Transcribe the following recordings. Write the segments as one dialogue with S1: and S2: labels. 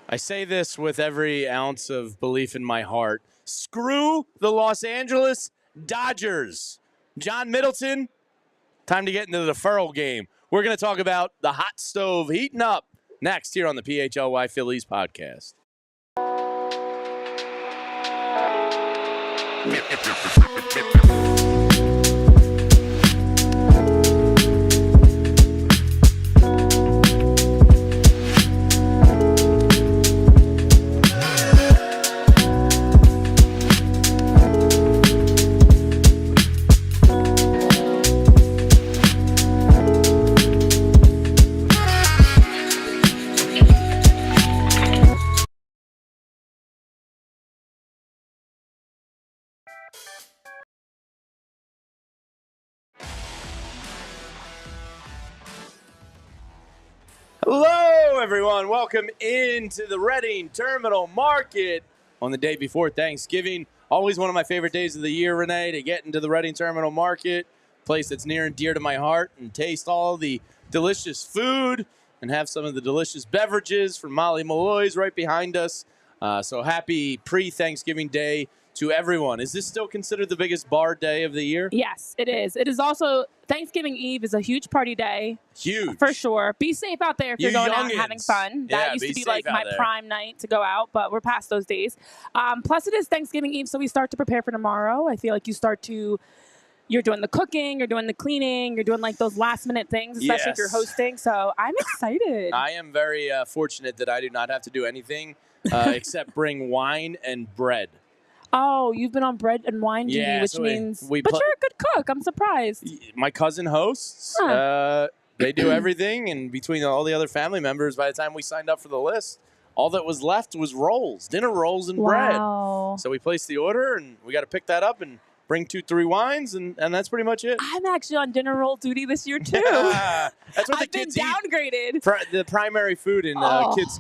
S1: I say this with every ounce of belief in my heart. Screw the Los Angeles Dodgers. John Middleton, time to get into the deferral game. We're going to talk about the hot stove heating up next here on the PHLY Phillies podcast. Hello, everyone. Welcome into the Reading Terminal Market on the day before Thanksgiving. Always one of my favorite days of the year, Renee, to get into the Reading Terminal Market, place that's near and dear to my heart, and taste all the delicious food and have some of the delicious beverages from Molly Malloy's right behind us. So happy pre-Thanksgiving day to everyone. Is this still considered the biggest bar day of the year?
S2: Yes, it is. It is also Thanksgiving Eve is a huge party day.
S1: Huge.
S2: For sure. Be safe out there if you're going out and having fun.
S1: Yeah,
S2: that used to be like my
S1: there.
S2: prime night to go out, but we're past those days. Plus, it is Thanksgiving Eve, so we start to prepare for tomorrow. I feel like you're doing the cooking, you're doing the cleaning, you're doing like those last minute things, especially if you're hosting. So I'm excited.
S1: I am very fortunate that I do not have to do anything except bring wine and bread.
S2: Oh, you've been on bread and wine duty, which means... But you're a good cook. I'm surprised.
S1: My cousin hosts. They do everything, and between all the other family members, by the time we signed up for the list, all that was left was rolls, dinner rolls and bread. So we placed the order, and we got to pick that up and bring 2-3 wines, and that's pretty much it.
S2: I'm actually on dinner roll duty this year, too.
S1: That's what the
S2: I've been
S1: kids
S2: downgraded.
S1: eat. The primary food in kids'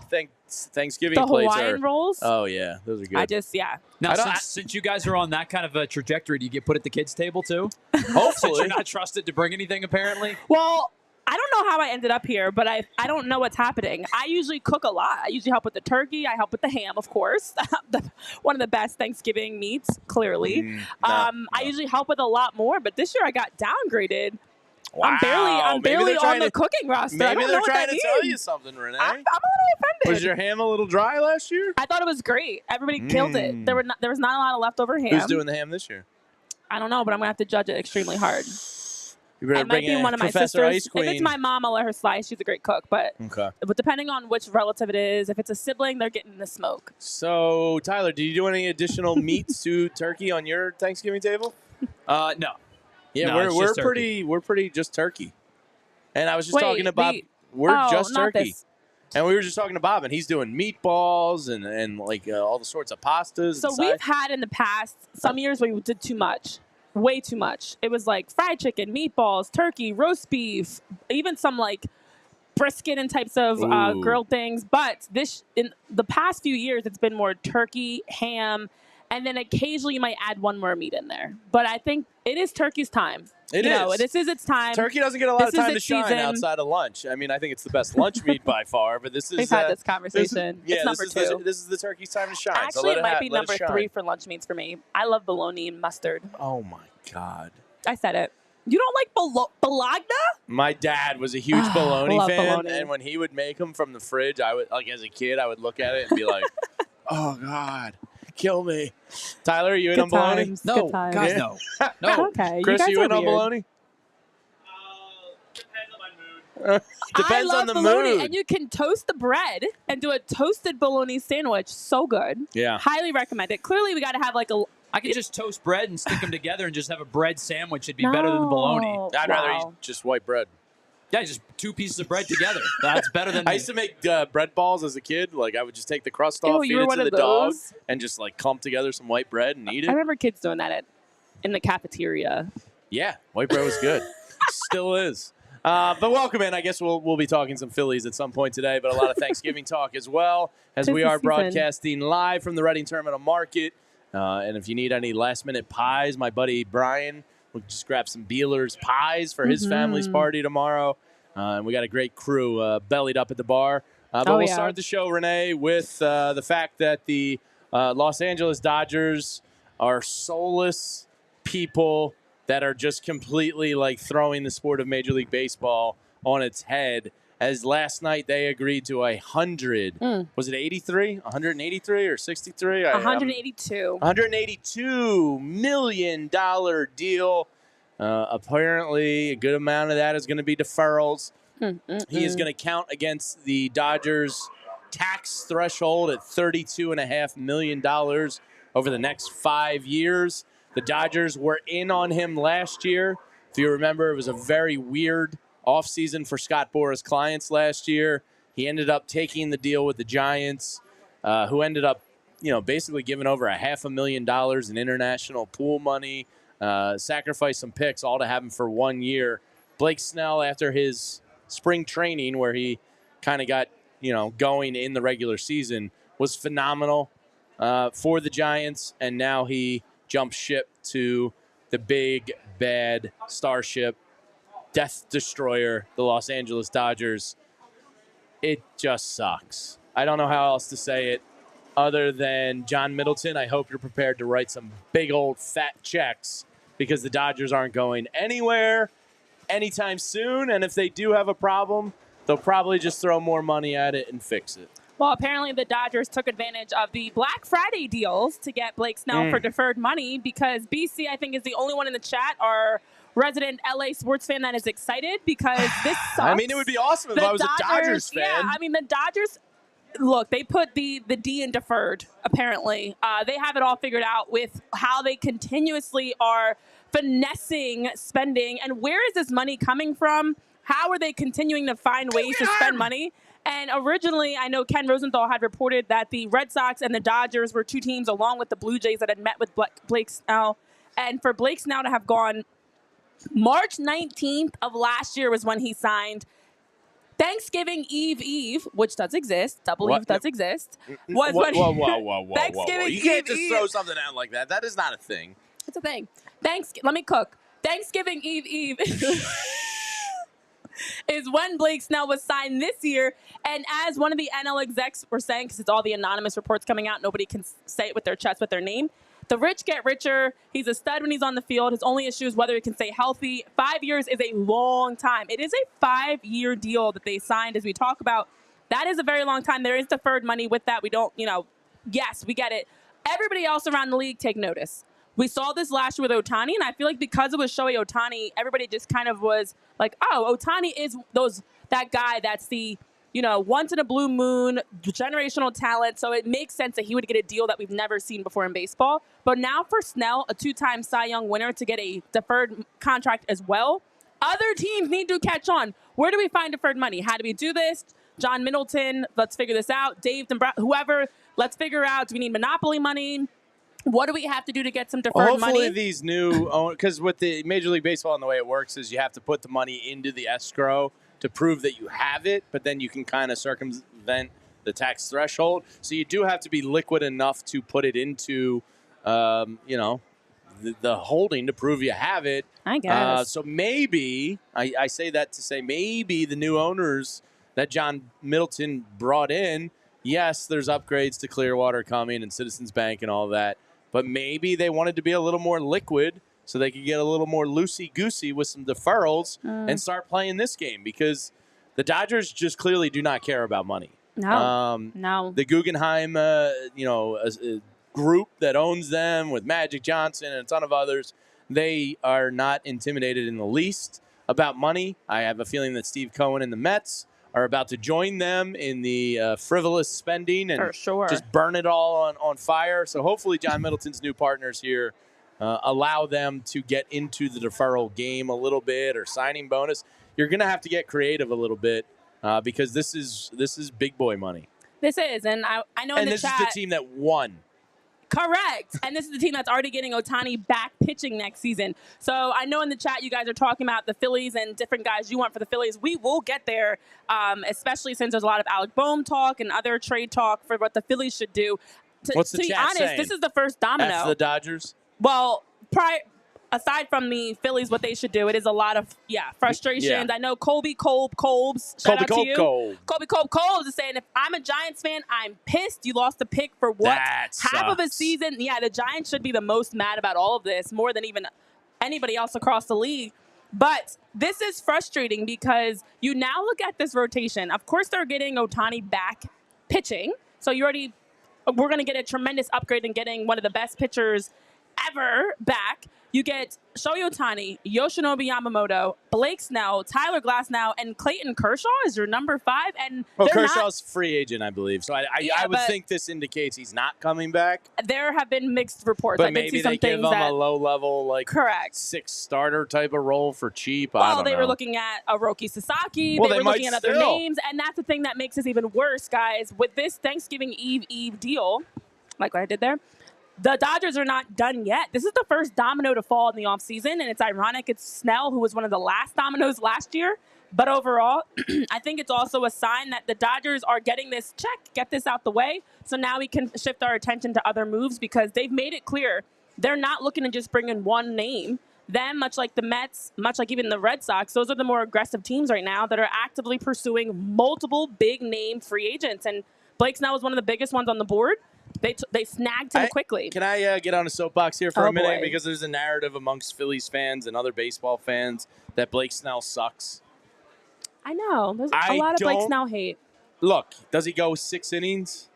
S1: Thanksgiving
S2: the
S1: plates
S2: Hawaiian rolls?
S1: Oh, yeah. Those are good.
S3: Now, since you guys are on that kind of a trajectory, do you get put at the kids' table, too?
S1: Hopefully.
S3: Since you're not trusted to bring anything, apparently?
S2: Well, I don't know how I ended up here, but I don't know what's happening. I usually cook a lot. I usually help with the turkey. I help with the ham, of course. One of the best Thanksgiving meats, clearly. I usually help with a lot more, but this year I got downgraded.
S1: Wow.
S2: I'm barely on the cooking roster.
S1: Maybe they're trying to tell you something, Renee.
S2: I'm a little offended.
S1: Was your ham a little dry last year?
S2: I thought it was great. Everybody killed it. There was not a lot of leftover ham.
S1: Who's doing the ham this year?
S2: I don't know, but I'm going to have to judge it extremely hard.
S1: You better
S2: it might be one of my sisters.
S1: Ice Queen.
S2: If it's my mom, I'll let her slice. She's a great cook. But depending on which relative it is, if it's a sibling, they're getting the smoke.
S1: So, Tyler, do you do any additional meats to turkey on your Thanksgiving table?
S3: No.
S1: Yeah,
S3: no,
S1: we're pretty just turkey. And I was just talking to Bob. Just turkey.
S2: This.
S1: And we were just talking to Bob, and he's doing meatballs and like all the sorts of pastas.
S2: So we've had in the past some years where we did too much. Way too much. It was like fried chicken, meatballs, turkey, roast beef, even some like brisket and types of grilled things. But in the past few years, it's been more turkey, ham, and then occasionally you might add one more meat in there. But I think it is turkey's time. This is its time.
S1: Turkey doesn't get a lot of time to shine outside of lunch. I mean, I think it's the best lunch meat by far, but this is...
S2: We've had this conversation. It's number 2.
S1: This is the turkey's time to shine.
S2: Actually, it might be number 3 for lunch meats for me. I love bologna and mustard.
S1: Oh, my God.
S2: I said it. You don't like bologna?
S1: My dad was a huge bologna fan,
S2: bologna.
S1: and when he would make them from the fridge, I would, like as a kid, I would look at it and be like, "Oh God, kill me!" Tyler, are you in on bologna?
S3: No, guys, no.
S2: Okay,
S1: Chris,
S2: you
S1: in on bologna?
S4: Depends on my mood.
S1: Depends on the
S2: bologna,
S1: mood.
S2: and you can toast the bread and do a toasted bologna sandwich. So good.
S1: Yeah,
S2: highly recommend it. Clearly, we got to have like a.
S3: I could just toast bread and stick them together and just have a bread sandwich. It'd be better than the bologna.
S1: I'd rather eat just white bread.
S3: Yeah, just 2 pieces of bread together. That's better than...
S1: I used to make bread balls as a kid. Like, I would just take the crust off, feed it to the dog, and just, like, clump together some white bread and eat it.
S2: I remember kids doing that in the cafeteria.
S1: Yeah, white bread was good. Still is. But welcome in. I guess we'll be talking some Phillies at some point today, but a lot of Thanksgiving talk as well, as we are broadcasting live from the Reading Terminal Market. And if you need any last-minute pies, my buddy Brian will just grab some Beeler's pies for his family's party tomorrow. And we got a great crew bellied up at the bar. But we'll start the show, Renee, with the fact that the Los Angeles Dodgers are soulless people that are just completely like throwing the sport of Major League Baseball on its head. As last night they agreed to 100. Was it 83? 183 or 63?
S2: 182.
S1: $182 million deal. Apparently, a good amount of that is going to be deferrals. He is going to count against the Dodgers' tax threshold at $32.5 million over the next 5 years. The Dodgers were in on him last year. If you remember, it was a very weird offseason for Scott Boras' clients last year. He ended up taking the deal with the Giants, who ended up, basically giving over $500,000 in international pool money, sacrificed some picks, all to have him for 1 year. Blake Snell, after his spring training, where he kind of got, going in the regular season, was phenomenal for the Giants, and now he jumped ship to the big, bad starship, Death Destroyer, the Los Angeles Dodgers. It just sucks. I don't know how else to say it other than, John Middleton, I hope you're prepared to write some big old fat checks, because the Dodgers aren't going anywhere anytime soon, and if they do have a problem, they'll probably just throw more money at it and fix it.
S2: Well, apparently the Dodgers took advantage of the Black Friday deals to get Blake Snell for deferred money, because BC, I think, is the only one in the chat, our resident LA sports fan, that is excited because this sucks.
S1: I mean, it would be awesome if I was a Dodgers fan.
S2: Yeah, I mean, the Dodgers, look, they put the D in deferred, apparently. They have it all figured out with how they continuously are finessing spending. And where is this money coming from? How are they continuing to find ways to spend money? And originally, I know Ken Rosenthal had reported that the Red Sox and the Dodgers were two teams, along with the Blue Jays, that had met with Blake Snell. And for Blake Snell to have gone, March 19th of last year was when he signed. Thanksgiving Eve, which does exist, Eve does exist, was when
S1: whoa.
S2: Thanksgiving
S1: You can't just
S2: Eve.
S1: throw something out like that. That is not a thing.
S2: It's a thing. Let me cook. Thanksgiving Eve is when Blake Snell was signed this year. And as one of the NL execs were saying, because it's all the anonymous reports coming out, nobody can say it with their chest, with their name. The rich get richer. He's a stud when he's on the field. His only issue is whether he can stay healthy. 5 years is a long time. It is a 5-year deal that they signed, as we talk about. That is a very long time. There is deferred money with that. We don't, yes, we get it. Everybody else around the league, take notice. We saw this last year with Ohtani, and I feel like because it was Shohei Ohtani, everybody just kind of was like, oh, Ohtani is that guy that's the, once in a blue moon, generational talent. So it makes sense that he would get a deal that we've never seen before in baseball. But now for Snell, a 2-time Cy Young winner, to get a deferred contract as well, other teams need to catch on. Where do we find deferred money? How do we do this? John Middleton, let's figure this out. Dave, whoever, let's figure out, do we need monopoly money? What do we have to do to get some deferred money?
S1: Hopefully these new owners, because with the Major League Baseball and the way it works is you have to put the money into the escrow to prove that you have it, but then you can kind of circumvent the tax threshold. So you do have to be liquid enough to put it into, the holding to prove you have it.
S2: I guess.
S1: So maybe, I say that to say maybe the new owners that John Middleton brought in, yes, there's upgrades to Clearwater coming and Citizens Bank and all that, but maybe they wanted to be a little more liquid so they could get a little more loosey-goosey with some deferrals and start playing this game, because the Dodgers just clearly do not care about money.
S2: No.
S1: The Guggenheim, a group that owns them with Magic Johnson and a ton of others, they are not intimidated in the least about money. I have a feeling that Steve Cohen and the Mets are about to join them in the frivolous spending and just burn it all on fire. So hopefully John Middleton's new partners here allow them to get into the deferral game a little bit, or signing bonus. You're going to have to get creative a little bit because this is big boy money.
S2: This is, and I know in the chat.
S1: And this is the team that won.
S2: Correct. And this is the team that's already getting Ohtani back pitching next season. So I know in the chat you guys are talking about the Phillies and different guys you want for the Phillies. We will get there, especially since there's a lot of Alec Bohm talk and other trade talk for what the Phillies should do.
S1: What's the
S2: to be
S1: chat
S2: honest,
S1: saying?
S2: This is the first domino.
S1: F the Dodgers?
S2: Well, aside from the Phillies, what they should do, it is a lot of frustrations.
S1: Yeah.
S2: I know Colby Colbs, shout out to you. Colby Colbs is saying, if I'm a Giants fan, I'm pissed. You lost the pick for what?
S1: That
S2: Half of a
S1: sucks.
S2: season. Yeah, the Giants should be the most mad about all of this, more than even anybody else across the league. But this is frustrating because you now look at this rotation. Of course, they're getting Ohtani back pitching. So we're going to get a tremendous upgrade in getting one of the best pitchers ever back. You get Shohei Ohtani, Yoshinobu Yamamoto, Blake Snell, Tyler Glasnow, and Clayton Kershaw is your number 5. And
S1: Kershaw's free agent, I believe. So I would think this indicates he's not coming back.
S2: There have been mixed reports.
S1: But
S2: I did
S1: maybe
S2: see some
S1: they give him a low-level,
S2: correct
S1: 6 starter type of role for cheap.
S2: Well,
S1: I don't know.
S2: they were looking at a Roki Sasaki.
S1: Well,
S2: they were
S1: might
S2: looking at other
S1: still.
S2: names. And that's the thing that makes this even worse, guys. With this Thanksgiving Eve deal, like what I did there, the Dodgers are not done yet. This is the first domino to fall in the offseason, and it's ironic. It's Snell, who was one of the last dominoes last year. But overall, I think it's also a sign that the Dodgers are getting this check, get this out the way, so now we can shift our attention to other moves because they've made it clear they're not looking to just bring in one name. Them, much like the Mets, much like even the Red Sox, those are the more aggressive teams right now that are actively pursuing multiple big-name free agents. And Blake Snell was one of the biggest ones on the board. They snagged him quickly.
S1: Can I get on a soapbox here for a minute?
S2: Boy.
S1: Because there's a narrative amongst Phillies fans and other baseball fans that Blake Snell sucks.
S2: I know. There's a lot of Blake Snell hate.
S1: Look, does he go 6 innings?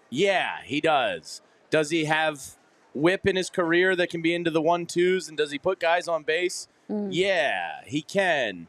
S1: Yeah, he does. Does he have whip in his career that can be into the 1-2s? And does he put guys on base? Yeah, he can.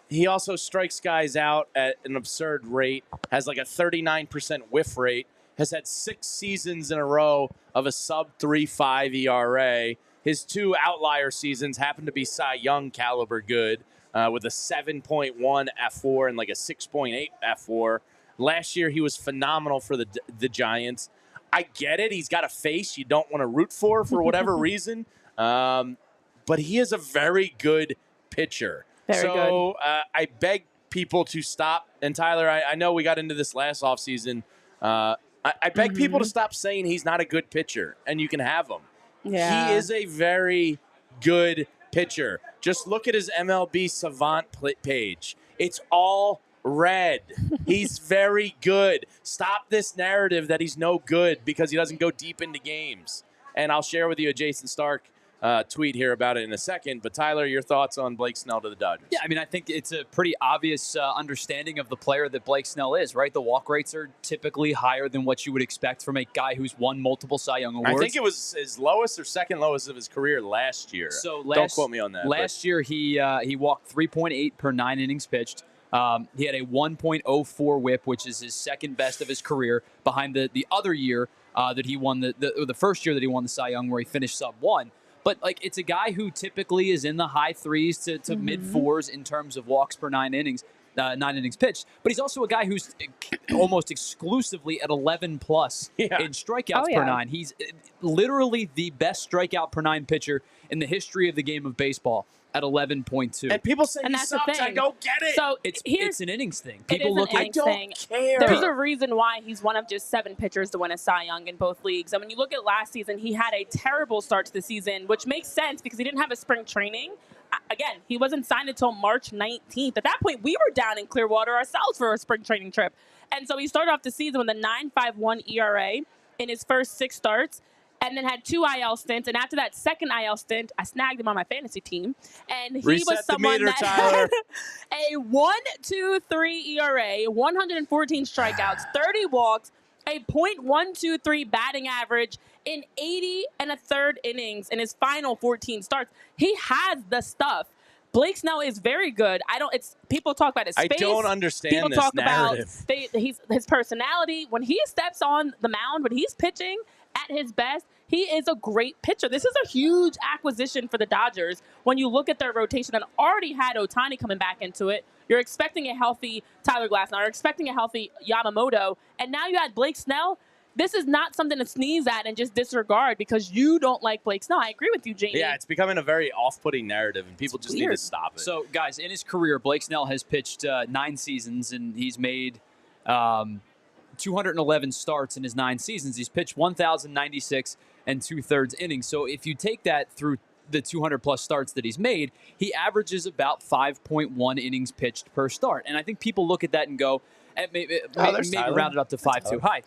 S1: He also strikes guys out at an absurd rate, has like a 39% whiff rate, has had 6 seasons in a row of a sub-3.5 ERA. His 2 outlier seasons happen to be Cy Young caliber good, with a 7.1 F4 and like a 6.8 F4. Last year, he was phenomenal for the Giants. I get it. He's got a face you don't want to root for whatever reason. But he is a very good pitcher.
S2: Very good.
S1: I beg people to stop. And Tyler, I know we got into this last offseason. I beg people to stop saying he's not a good pitcher, and you can have him.
S2: Yeah.
S1: He is a very good pitcher. Just look at his MLB Savant page. It's all red. He's very good. Stop this narrative that he's no good because he doesn't go deep into games. And I'll share with you a Jason Stark tweet here about it in a second. But Tyler, your thoughts on Blake Snell to the Dodgers?
S3: Yeah, I mean, I think it's a pretty obvious understanding of the player that Blake Snell is, right? The walk rates are typically higher than what you would expect from a guy who's won multiple Cy Young awards.
S1: I think it was his lowest or second lowest of his career last year.
S3: So
S1: don't quote me on that.
S3: Last year, he walked 3.8 per 9 innings pitched. He had a 1.04 whip, which is his second best of his career, behind the other year that he won the first year that he won the Cy Young, where he finished sub-1. But it's a guy who typically is in the high 3s to mid 4s in terms of walks per 9 innings pitched. But he's also a guy who's almost exclusively at 11 plus in strikeouts per 9. He's literally the best strikeout per 9 pitcher in the history of the game of baseball at 11.2.
S1: And people say
S2: And
S1: he
S2: that's the
S1: sucks.
S2: thing.
S1: I don't get it.
S2: So
S3: It's an innings thing.
S2: It is
S3: People
S2: an
S3: look at
S2: innings thing.
S1: care.
S2: There's a reason why he's one of just 7 pitchers to win a Cy Young in both leagues. And when you look at last season, he had a terrible start to the season, which makes sense because he didn't have a spring training. Again, he wasn't signed until March 19th. At that point, we were down in Clearwater ourselves for a spring training trip. And so he started off the season with a 9.51 ERA in his first 6 starts, and then had 2 IL stints. And after that second IL stint, I snagged him on my fantasy team. And he was someone that had a 1.23 ERA, 114 strikeouts, 30 walks, a .123 batting average in 80 1/3 innings in his final 14 starts. He has the stuff. Blake Snell is very good. People talk about his face.
S1: I don't understand
S2: People
S1: this
S2: talk
S1: narrative.
S2: about his personality. When he steps on the mound, when he's pitching at his best, he is a great pitcher. This is a huge acquisition for the Dodgers. When you look at their rotation that already had Ohtani coming back into it, you're expecting a healthy Tyler Glasnow, you're expecting a healthy Yamamoto, and now you add Blake Snell. This is not something to sneeze at and just disregard because you don't like Blake Snell. I agree with you, Jamie.
S1: Yeah, it's becoming a very off-putting narrative, and people just need to stop it.
S3: So, guys, in his career, Blake Snell has pitched 9 seasons, and he's made 211 starts in his 9 seasons. He's pitched 1,096 and 2/3 innings. So if you take that through the 200-plus starts that he's made, he averages about 5.1 innings pitched per start. And I think people look at that and go, maybe round it up to 5.2. Hi.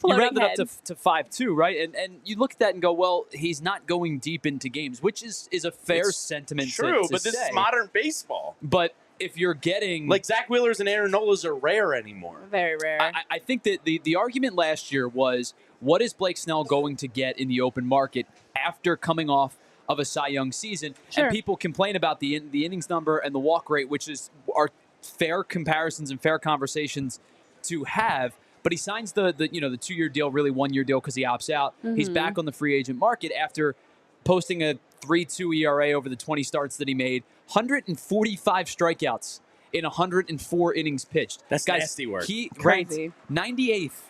S3: You round it up to 5.2, right? And you look at that and go, well, he's not going deep into games, which is a fair sentiment
S1: true,
S3: to
S1: but this is modern baseball.
S3: But if you're getting...
S1: Like, Zach Wheelers and Aaron Nolas are rare anymore.
S2: Very rare.
S3: I think that the argument last year was, what is Blake Snell going to get in the open market after coming off of a Cy Young season?
S2: Sure.
S3: And people complain about the innings number and the walk rate, which are fair comparisons and fair conversations to have. But he signs the 2-year deal, really 1-year deal, because he opts out. Mm-hmm. He's back on the free agent market after posting a 3.2 ERA over the 20 starts that he made, 145 strikeouts in 104 innings pitched.
S1: That's nasty work.
S3: He ranked 98th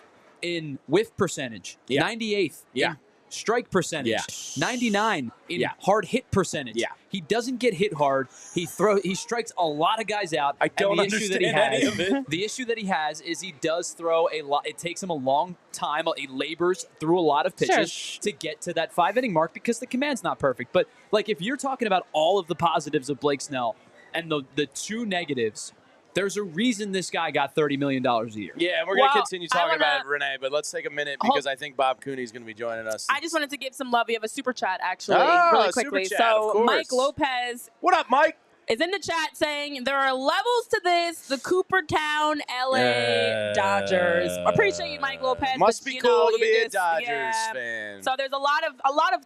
S3: in whiff percentage, 98th in strike percentage, 99 in hard hit percentage. Yeah. He doesn't get hit hard. He strikes a lot of guys out.
S1: I don't understand any of it.
S3: The issue that he has is he does throw a lot. It takes him a long time. He labors through a lot of pitches to get to that 5-inning mark because the command's not perfect. But like, if you're talking about all of the positives of Blake Snell and the 2 negatives, there's a reason this guy got $30 million a year.
S1: Yeah, and we're going to continue talking about it, Renee, but let's take a minute because I think Bob Cooney is going to be joining us.
S2: I just wanted to give some love. We have a super chat, actually, really quickly.
S1: Super chat, so
S2: Mike Lopez.
S1: What up, Mike?
S2: Is in the chat saying there are levels to this. The Coopertown, LA Dodgers. Appreciate you, Mike Lopez.
S1: Must be cool to be a Dodgers fan.
S2: So there's a lot of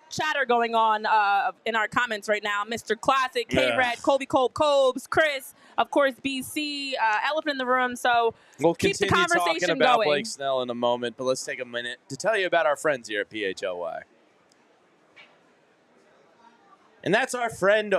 S2: chatter going on in our comments right now. Mr. Classic, K-Red, Colby Cobes, Chris, of course, BC, Elephant in the Room. So
S1: we'll
S2: keep the
S1: continue
S2: conversation
S1: talking about
S2: going.
S1: Blake Snell in a moment, but let's take a minute to tell you about our friends here at PHLY. And that's our friends,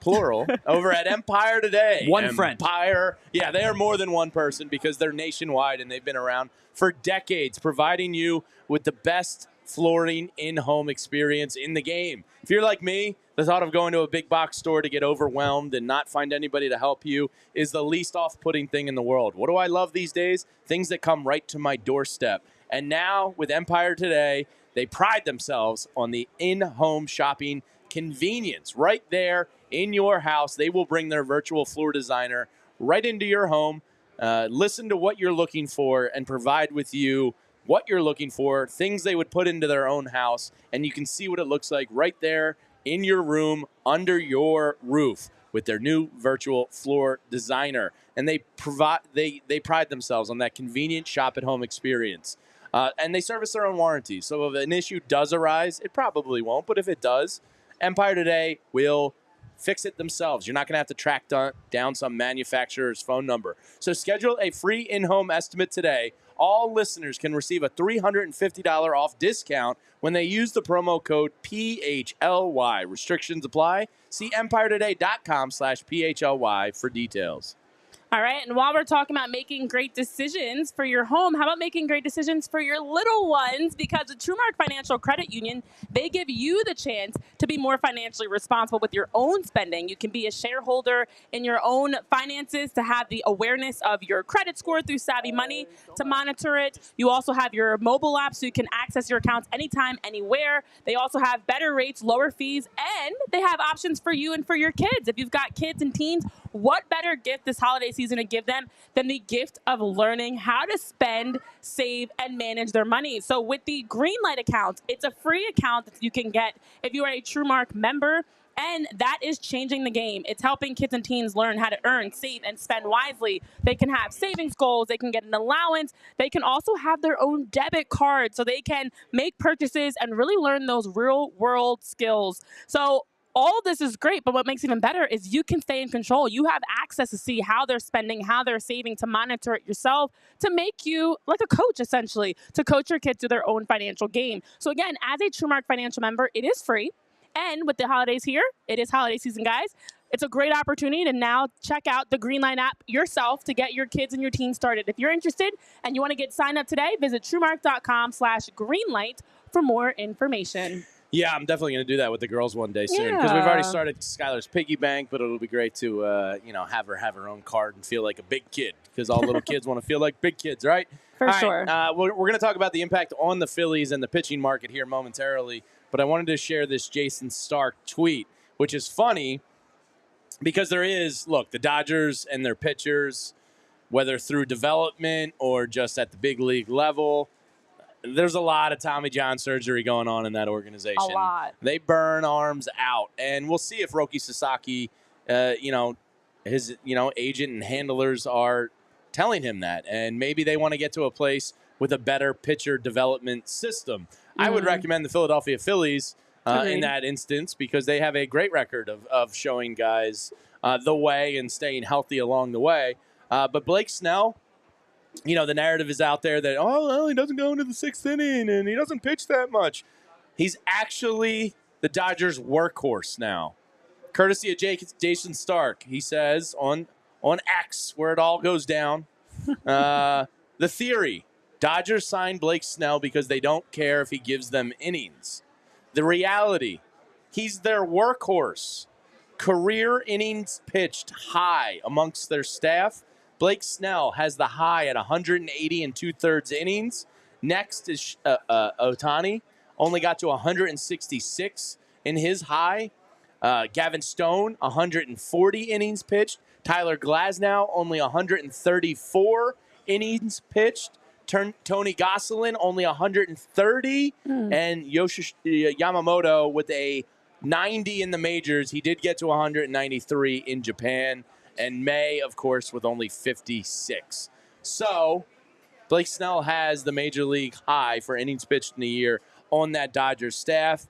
S1: plural, over at Empire Today.
S3: One friend.
S1: Empire. Yeah, they are more than one person because they're nationwide and they've been around for decades, providing you with the best flooring in-home experience in the game. If you're like me, the thought of going to a big box store to get overwhelmed and not find anybody to help you is the least off-putting thing in the world. What do I love these days? Things that come right to my doorstep. And now with Empire Today, they pride themselves on the in-home shopping convenience. Right there in your house, they will bring their virtual floor designer right into your home, listen to what you're looking for, and provide with you what you're looking for, things they would put into their own house, and you can see what it looks like right there in your room, under your roof, with their new virtual floor designer. And they pride themselves on that convenient shop-at-home experience. And they service their own warranty. So if an issue does arise, it probably won't, but if it does, Empire Today will fix it themselves. You're not going to have to track down some manufacturer's phone number. So schedule a free in-home estimate today. All listeners can receive a $350 off discount when they use the promo code PHLY. Restrictions apply. See empiretoday.com/PHLY for details.
S2: All right, and while we're talking about making great decisions for your home, how about making great decisions for your little ones? Because the Trumark Financial Credit Union, they give you the chance to be more financially responsible with your own spending. You can be a shareholder in your own finances to have the awareness of your credit score through Savvy Money to monitor it. You also have your mobile app so you can access your accounts anytime, anywhere. They also have better rates, lower fees, and they have options for you and for your kids. If you've got kids and teens, what better gift this holiday season to give them than the gift of learning how to spend, save, and manage their money? So with the Greenlight account, it's a free account that you can get if you are a Trumark member, and that is changing the game. It's helping kids and teens learn how to earn, save, and spend wisely. They can have savings goals. They can get an allowance. They can also have their own debit card so they can make purchases and really learn those real-world skills. So all of this is great, but what makes it even better is you can stay in control. You have access to see how they're spending, how they're saving, to monitor it yourself, to make you like a coach, essentially, to coach your kids to their own financial game. So again, as a Trumark Financial member, it is free. And with the holidays here, it is holiday season, guys. It's a great opportunity to now check out the Greenlight app yourself to get your kids and your team started. If you're interested and you want to get signed up today, visit trumark.com/greenlight for more information.
S1: Yeah, I'm definitely going to do that with the girls one day soon because we've already started Skylar's piggy bank, but it'll be great to have her own card and feel like a big kid because all little kids want to feel like big kids, right?
S2: For
S1: All right,
S2: sure.
S1: we're going to talk about the impact on the Phillies and the pitching market here momentarily, but I wanted to share this Jason Stark tweet, which is funny because the Dodgers and their pitchers, whether through development or just at the big league level, there's a lot of Tommy John surgery going on in that organization.
S2: A lot.
S1: They burn arms out, and we'll see if Roki Sasaki, his agent and handlers are telling him that, and maybe they want to get to a place with a better pitcher development system. I would recommend the Philadelphia Phillies in that instance because they have a great record of showing guys the way and staying healthy along the way. But Blake Snell, the narrative is out there that, he doesn't go into the 6th inning and he doesn't pitch that much. He's actually the Dodgers' workhorse now. Courtesy of Jason Stark, he says on X, where it all goes down, the theory, Dodgers signed Blake Snell because they don't care if he gives them innings. The reality, he's their workhorse. Career innings pitched high amongst their staff. Blake Snell has the high at 180 and 2/3 innings. Next is Ohtani, only got to 166 in his high. Gavin Stone, 140 innings pitched. Tyler Glasnow, only 134 innings pitched. Tony Gosselin, only 130. And Yamamoto with a 90 in the majors. He did get to 193 in Japan. And May, of course, with only 56. So Blake Snell has the major league high for innings pitched in a year on that Dodgers staff.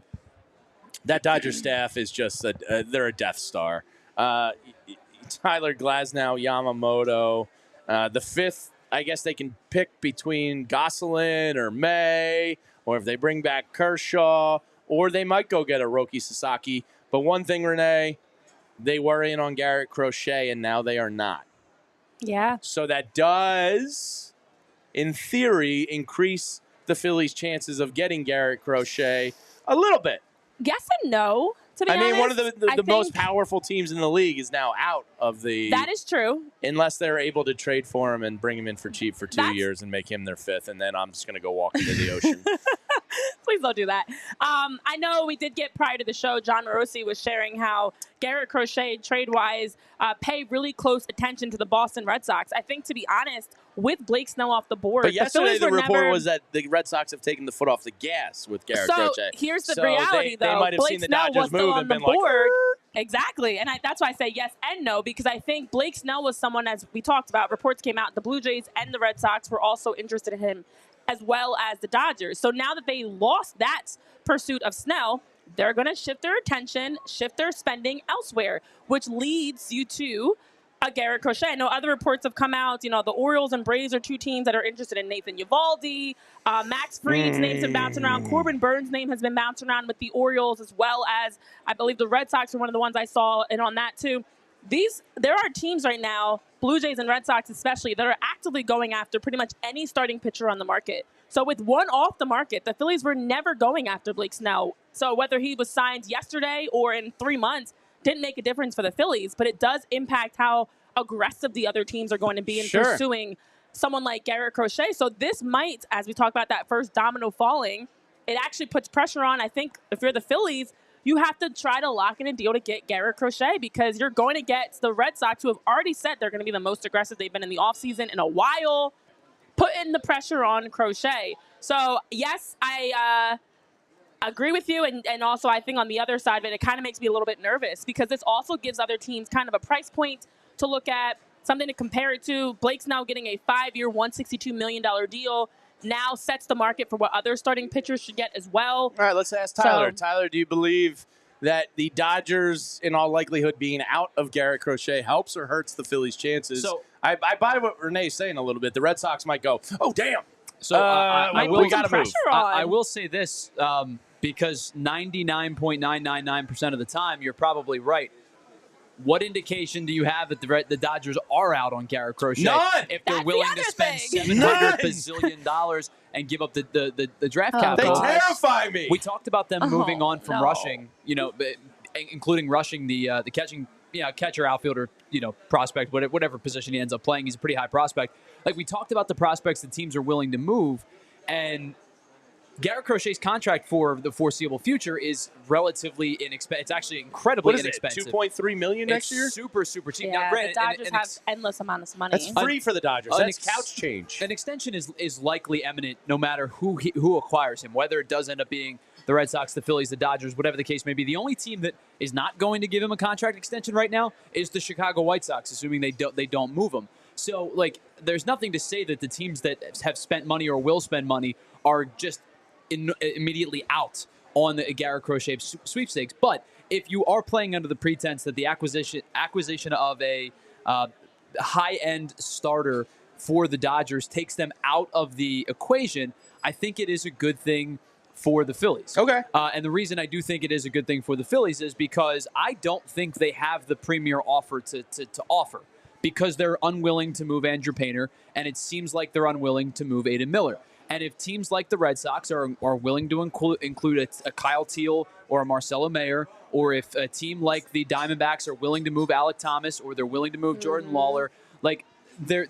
S1: That Dodgers staff is just they're a Death Star. Tyler Glasnow, Yamamoto. The fifth, I guess they can pick between Gosselin or May, or if they bring back Kershaw, or they might go get a Roki Sasaki. But one thing, Renee, they were in on Garrett Crochet, and now they are not.
S2: Yeah.
S1: So that does, in theory, increase the Phillies' chances of getting Garrett Crochet a little bit.
S2: Yes and no, to be honest.
S1: I mean, one of the most powerful teams in the league is now out of the...
S2: That is true.
S1: Unless they're able to trade for him and bring him in for cheap for 2 years and make him their fifth, and then I'm just going to go walk into the ocean.
S2: Please don't do that. I know we did get prior to the show, John Morosi was sharing how Garrett Crochet, trade-wise, pay really close attention to the Boston Red Sox. I think, to be honest, with Blake Snell off the board,
S1: but yesterday the report was that the Red Sox have taken the foot off the gas with Garrett Crochet.
S2: Here's the reality, though.
S1: They might have
S2: Blake
S1: seen the
S2: Snell
S1: Dodgers
S2: was still
S1: move
S2: on
S1: and
S2: the
S1: been
S2: board.
S1: like,
S2: Exactly. And that's why I say yes and no, because I think Blake Snell was someone, as we talked about, reports came out, the Blue Jays and the Red Sox were also interested in him, as well as the Dodgers. So now that they lost that pursuit of Snell, they're going to shift their attention, shift their spending elsewhere, which leads you to a Garrett Crochet. I know other reports have come out. The Orioles and Braves are two teams that are interested in Nathan Eovaldi. Max Fried's name's been bouncing around. Corbin Burnes' name has been bouncing around with the Orioles, as well as, I believe, the Red Sox are one of the ones I saw in on that too. There are teams right now, Blue Jays and Red Sox especially, that are actively going after pretty much any starting pitcher on the market. So with one off the market, the Phillies were never going after Blake Snell. So whether he was signed yesterday or in 3 months didn't make a difference for the Phillies, but it does impact how aggressive the other teams are going to be in pursuing someone like Garrett Crochet. So this might, as we talk about that first domino falling, it actually puts pressure on. I think if you're the Phillies, you have to try to lock in a deal to get Garrett Crochet, because you're going to get the Red Sox, who have already said they're going to be the most aggressive they've been in the offseason in a while, putting the pressure on Crochet. So, yes, I agree with you. And also, I think on the other side of it kind of makes me a little bit nervous, because this also gives other teams kind of a price point to look at, something to compare it to. Blake's now getting a 5-year, $162 million deal. Now sets the market for what other starting pitchers should get as well.
S1: All right, let's ask Tyler. Tyler, do you believe that the Dodgers, in all likelihood, being out of Garrett Crochet helps or hurts the Phillies' chances?
S3: So
S1: I buy what Renee's saying a little bit. The Red Sox might go, oh, damn.
S3: So
S1: we got to move.
S3: I will say this, because 99.999% of the time, you're probably right. What indication do you have that the Dodgers are out on Garrett Crochet?
S1: None.
S3: If they're
S2: That's
S3: willing
S2: the
S3: to
S2: other
S3: spend
S2: thing.
S3: $700 bazillion and give up the draft capital.
S1: They terrify me.
S3: We talked about them moving on from
S2: no.
S3: rushing, including rushing the catching catcher, outfielder, prospect, whatever position he ends up playing. He's a pretty high prospect. Like, we talked about the prospects that teams are willing to move, and Garrett Crochet's contract for the foreseeable future is relatively inexpensive. It's actually incredibly inexpensive.
S1: $2.3 million next year?
S3: Super, super cheap.
S2: Yeah,
S3: now, granted,
S2: the Dodgers have endless amounts of money.
S1: That's free for the Dodgers. That's couch change.
S3: An extension is likely imminent no matter who acquires him, whether it does end up being the Red Sox, the Phillies, the Dodgers, whatever the case may be. The only team that is not going to give him a contract extension right now is the Chicago White Sox, assuming they don't move him. So, like, there's nothing to say that the teams that have spent money or will spend money are just immediately out on the Garrett Crochet sweepstakes. But if you are playing under the pretense that the acquisition of a high-end starter for the Dodgers takes them out of the equation, I think it is a good thing for the Phillies.
S1: Okay.
S3: And the reason I do think it is a good thing for the Phillies is because I don't think they have the premier offer to offer, because they're unwilling to move Andrew Painter, and it seems like they're unwilling to move Aiden Miller. And if teams like the Red Sox are willing to include a Kyle Teal or a Marcelo Mayer, or if a team like the Diamondbacks are willing to move Alec Thomas, or they're willing to move Jordan Lawler, like the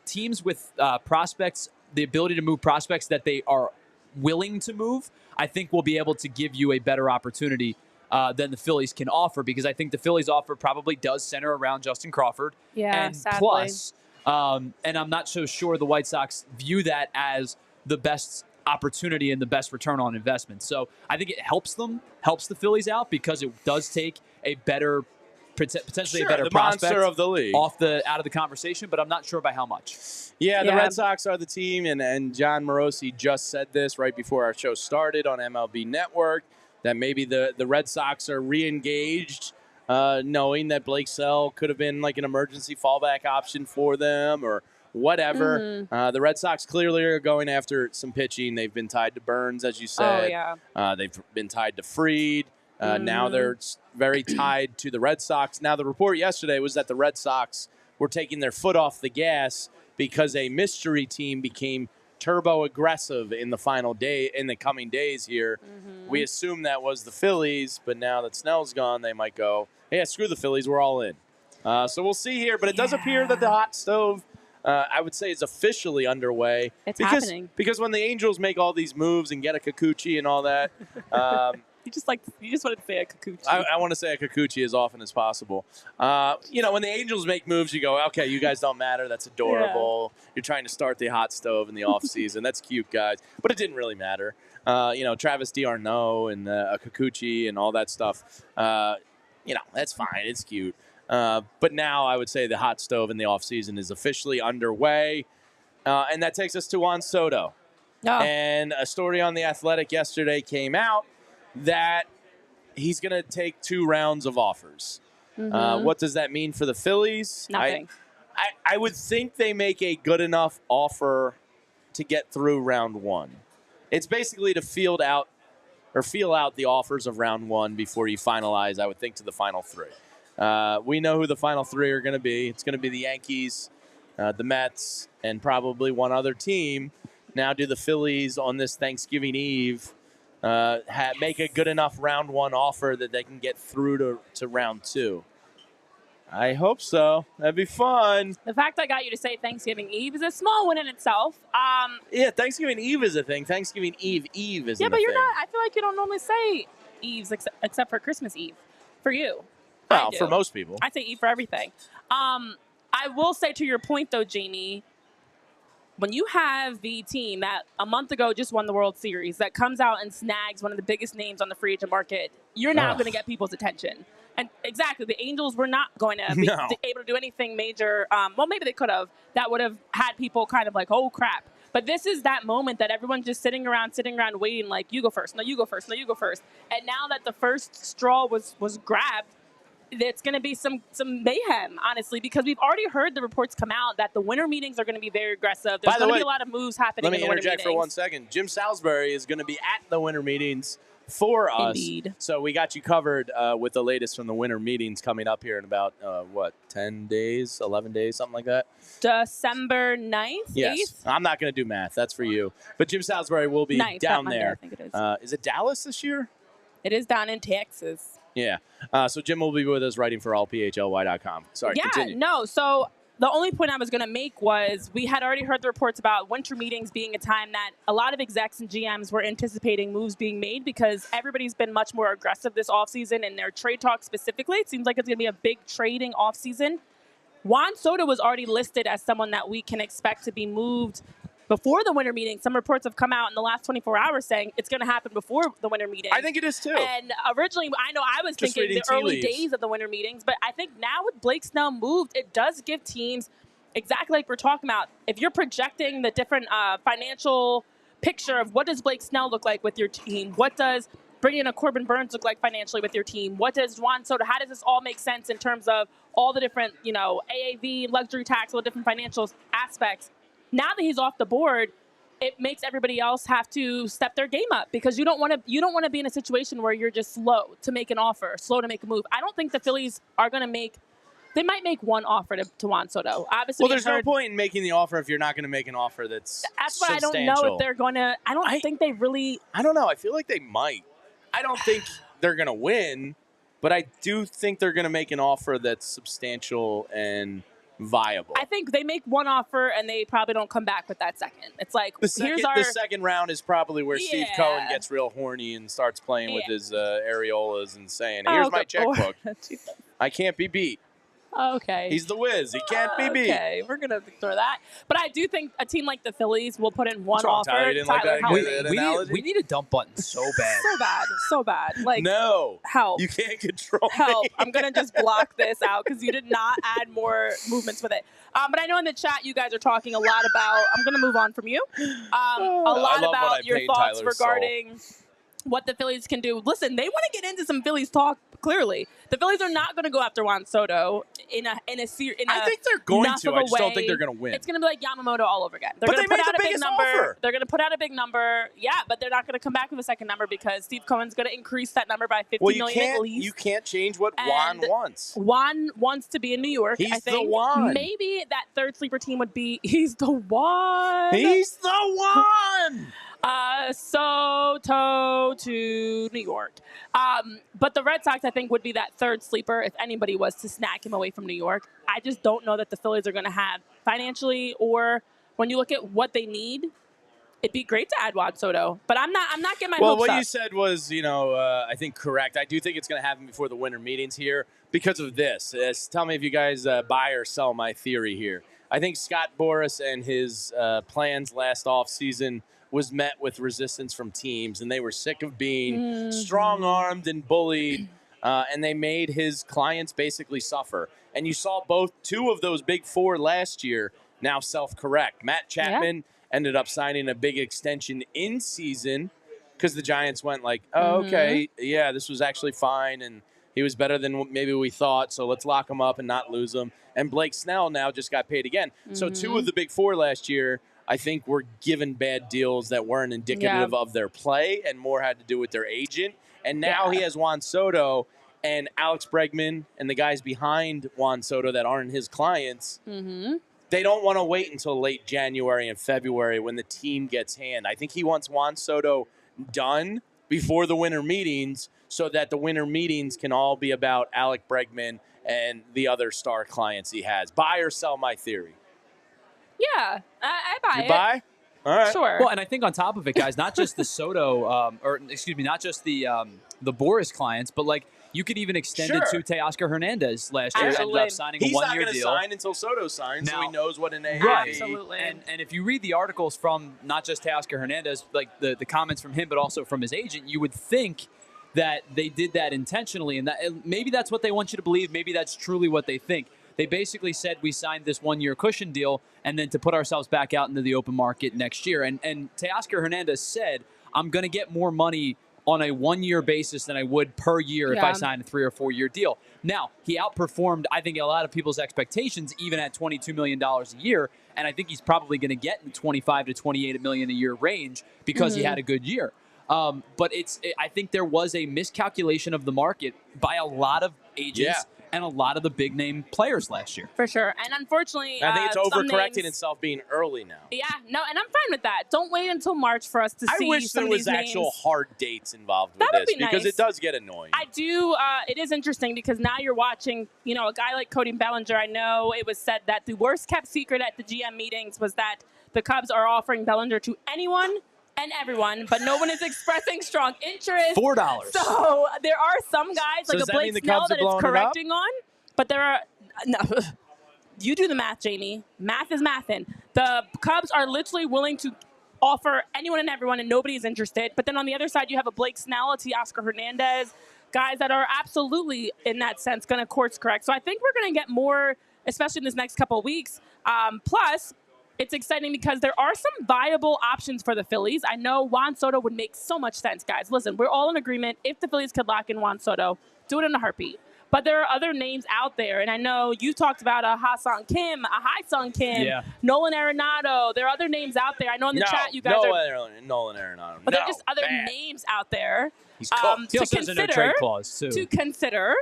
S3: teams with prospects, the ability to move prospects that they are willing to move, I think will be able to give you a better opportunity than the Phillies can offer, because I think the Phillies offer probably does center around Justin Crawford.
S2: Yeah,
S3: and
S2: sadly.
S3: Plus, and I'm not so sure the White Sox view that as the best opportunity and the best return on investment. So I think it helps the Phillies out, because it does take a better, potentially a better
S1: the
S3: prospect
S1: monster of the league
S3: out of the conversation, but I'm not sure by how much.
S1: Yeah, the Red Sox are the team, and John Morosi just said this right before our show started on MLB Network, that maybe the Red Sox are re-engaged, knowing that Blake Snell could have been like an emergency fallback option for them or whatever. The Red Sox clearly are going after some pitching. They've been tied to Burnes, as you said.
S2: Oh, yeah.
S1: They've been tied to Fried. Now they're very tied to the Red Sox. Now, the report yesterday was that the Red Sox were taking their foot off the gas because a mystery team became turbo aggressive in the coming days here. We assume that was the Phillies, but now that Snell's gone, they might go, hey, screw the Phillies, we're all in. So we'll see here, but it does appear that the hot stove, I would say, is officially underway.
S2: It's happening.
S1: Because when the Angels make all these moves and get a Kikuchi and all that,
S2: you just wanted to say a Kikuchi.
S1: I want to say a Kikuchi as often as possible. When the Angels make moves, you go, okay, you guys don't matter. That's adorable. Yeah. You're trying to start the hot stove in the offseason. That's cute, guys. But it didn't really matter. Travis d'Arnaud and a Kikuchi and all that stuff. That's fine. It's cute. But now I would say the hot stove in the offseason is officially underway. And that takes us to Juan Soto. Oh. And a story on The Athletic yesterday came out that he's going to take 2 rounds of offers. What does that mean for the Phillies?
S2: Nothing.
S1: I would think they make a good enough offer to get through round 1. It's basically to feel out the offers of round 1 before you finalize, I would think, to the final 3. We know who the final 3 are going to be. It's going to be the Yankees, the Mets, and probably one other team. Now, do the Phillies on this Thanksgiving Eve make a good enough round 1 offer that they can get through to round 2? I hope so. That'd be fun.
S2: The fact I got you to say Thanksgiving Eve is a small win in itself.
S1: Yeah, Thanksgiving Eve is a thing. Thanksgiving Eve isn't
S2: Yeah, but
S1: a
S2: you're
S1: thing.
S2: not. I feel like you don't normally say Eves except for Christmas Eve. For you.
S1: Well, for most people.
S2: I say Eve for everything. I will say, to your point, though, Jamie, when you have the team that a month ago just won the World Series, that comes out and snags one of the biggest names on the free agent market, you're now going to get people's attention. And exactly, the Angels were not going to be able to do anything major. Well, maybe they could have. That would have had people kind of like, oh, crap. But this is that moment that everyone's just sitting around waiting, like, you go first. No, you go first. No, you go first. And now that the first straw was grabbed, it's going to be some mayhem, honestly, because we've already heard the reports come out that the winter meetings are going to be very aggressive. There's going to be a lot of moves happening in the winter meetings.
S1: Let me interject for 1 second. Jim Salisbury is going to be at the winter meetings for us.
S2: Indeed.
S1: So we got you covered with the latest from the winter meetings coming up here in about, 10 days, 11 days, something like that?
S2: December 9th?
S1: Yes.
S2: 8th?
S1: I'm not going to do math. That's for you. But Jim Salisbury will be
S2: 9th,
S1: down
S2: Monday,
S1: there.
S2: I think it is.
S1: Is it Dallas this year?
S2: It is down in Texas.
S1: Yeah. So Jim will be with us writing for allphly.com. Sorry, continue.
S2: No. So the only point I was going to make was we had already heard the reports about winter meetings being a time that a lot of execs and GMs were anticipating moves being made because everybody's been much more aggressive this offseason in their trade talk specifically. It seems like it's going to be a big trading offseason. Juan Soto was already listed as someone that we can expect to be moved before the winter meeting. Some reports have come out in the last 24 hours saying it's going to happen before the winter meeting.
S1: I think it is too.
S2: And originally, I know I was
S1: Just
S2: thinking the early
S1: leaves.
S2: days of the winter meetings, but I think now with Blake Snell moved, it does give teams, exactly like we're talking about, if you're projecting the different financial picture of what does Blake Snell look like with your team, what does bringing in a Corbin Burnes look like financially with your team, what does Juan Soto, how does this all make sense in terms of all the different, AAV, luxury tax, all the different financial aspects. Now that he's off the board, it makes everybody else have to step their game up because you don't want to be in a situation where you're just slow to make an offer, slow to make a move. I don't think the Phillies are going to make. They might make one offer to Juan Soto. Obviously,
S1: well, there's no point in making the offer if you're not going to make an offer that's
S2: what I don't know if they're going to. I think they really.
S1: I don't know. I feel like they might. I don't think they're going to win, but I do think they're going to make an offer that's substantial and viable.
S2: I think they make one offer and they probably don't come back with that second. It's like,
S1: the second round is probably where Steve Cohen gets real horny and starts playing with his areolas and saying, here's my checkbook. I can't be beat.
S2: Okay.
S1: He's the whiz. He can't be beat.
S2: Okay, we're going to ignore that. But I do think a team like the Phillies will put in one offer.
S1: Tyler, you didn't like that
S3: we need a dump button so bad.
S2: So bad. Like,
S1: no.
S2: Help.
S1: You can't control
S2: Help.
S1: me.
S2: I'm going to just block this out because you did not add more movements with it. But I know in the chat you guys are talking a lot about, I'm going to move on from you, a lot about your thoughts regarding what the Phillies can do. Listen, they want to get into some Phillies talk. Clearly, the Phillies are not going to go after Juan Soto in a
S1: I think they're going to. I just don't think they're going to win.
S2: It's going to be like Yamamoto all over again.
S1: But they made the biggest offer.
S2: They're going to put out a big number. Yeah, but they're not going to come back with a second number because Steve Cohen's going to increase that number by $50 million at least.
S1: You can't change what Juan wants.
S2: Juan wants to be in New York.
S1: He's
S2: I think
S1: the one.
S2: Maybe that third sleeper team would be. He's the one.
S1: He's the one.
S2: Soto to New York. But the Red Sox, I think, would be that third sleeper if anybody was to snag him away from New York. I just don't know that the Phillies are going to have financially, or when you look at what they need, it'd be great to add Juan Soto. But I'm not getting my hopes up.
S1: Well, what you said was, I think correct. I do think it's going to happen before the winter meetings here because of this. Tell me if you guys buy or sell my theory here. I think Scott Boras and his plans last offseason was met with resistance from teams, and they were sick of being strong-armed and bullied, and they made his clients basically suffer. And you saw two of those big four last year now self-correct. Matt Chapman ended up signing a big extension in season because the Giants went like, okay, yeah, this was actually fine, and he was better than maybe we thought, so let's lock him up and not lose him. And Blake Snell now just got paid again. So two of the big four last year, I think, were given bad deals that weren't indicative of their play and more had to do with their agent. And now he has Juan Soto and Alex Bregman and the guys behind Juan Soto that aren't his clients. They don't want to wait until late January and February when the team gets hand. I think he wants Juan Soto done before the winter meetings so that the winter meetings can all be about Alec Bregman and the other star clients he has. Buy or sell my theory?
S2: Yeah, I buy it.
S1: You buy? All right.
S2: Sure.
S3: Well, and I think on top of it, guys, not just the Soto, not just the Boras clients, but like you could even extend it to Teoscar Hernandez last year. Ended up signing a 1-year deal. He's not going to
S1: sign until Soto signs, so he knows what an AAV.
S2: Absolutely.
S3: And if you read the articles from not just Teoscar Hernandez, like the comments from him, but also from his agent, you would think that they did that intentionally, and that maybe that's what they want you to believe. Maybe that's truly what they think. They basically said we signed this 1-year cushion deal and then to put ourselves back out into the open market next year. And Teoscar Hernandez said, I'm going to get more money on a 1-year basis than I would per year if I signed a 3 or 4 year deal. Now, he outperformed, I think, a lot of people's expectations, even at $22 million a year. And I think he's probably going to get in the $25 to $28 million a year range because he had a good year. But I think there was a miscalculation of the market by a lot of agents and a lot of the big name players last year.
S2: For sure. And unfortunately,
S1: I think it's
S2: some
S1: overcorrecting
S2: names,
S1: itself being early now.
S2: Yeah, no, and I'm fine with that. Don't wait until March for us to see
S1: I wish
S2: some
S1: there
S2: of
S1: was
S2: these
S1: actual
S2: names.
S1: hard dates involved with
S2: That would
S1: this
S2: be
S1: because
S2: nice.
S1: it does get annoying.
S2: I do. It is interesting because now you're watching, a guy like Cody Bellinger. I know it was said that the worst kept secret at the GM meetings was that the Cubs are offering Bellinger to anyone and everyone, but no one is expressing strong interest.
S3: $4.
S2: So there are some guys
S1: So
S2: like
S1: does
S2: a
S1: that mean
S2: Blake
S1: the
S2: Snell
S1: Cubs are
S2: that it's
S1: blowing it up?
S2: correcting on, but there are no. You do the math, Jamie. Math is mathin'. The Cubs are literally willing to offer anyone and everyone, and nobody is interested. But then on the other side, you have a Blake Snell, a Teoscar Hernandez, guys that are absolutely, in that sense, going to course correct. So I think we're going to get more, especially in this next couple of weeks. Plus, it's exciting because there are some viable options for the Phillies. I know Juan Soto would make so much sense, guys. Listen, we're all in agreement. If the Phillies could lock in Juan Soto, do it in a heartbeat. But there are other names out there, and I know you talked about a Ha-Sung Kim, a Hai-Sung Kim, Nolan Arenado. There are other names out there. I know in the chat you guys
S1: Nolan Arenado.
S2: But there are just other names out there
S1: He's cooked.
S3: He also has a no trade clause, too.
S2: To consider.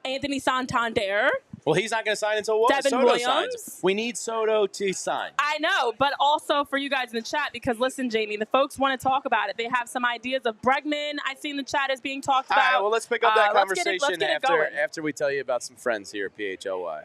S2: Anthony Santander.
S1: Well, he's not going to sign until
S2: Devin
S1: Soto
S2: Williams.
S1: signs. We need Soto to sign.
S2: I know, but also for you guys in the chat, because listen, Jamie, the folks want to talk about it. They have some ideas of Bregman. I see in the chat is being talked about.
S1: All right, well, let's pick up that conversation
S2: let's get it going.
S1: after we tell you about some friends here at PHLY.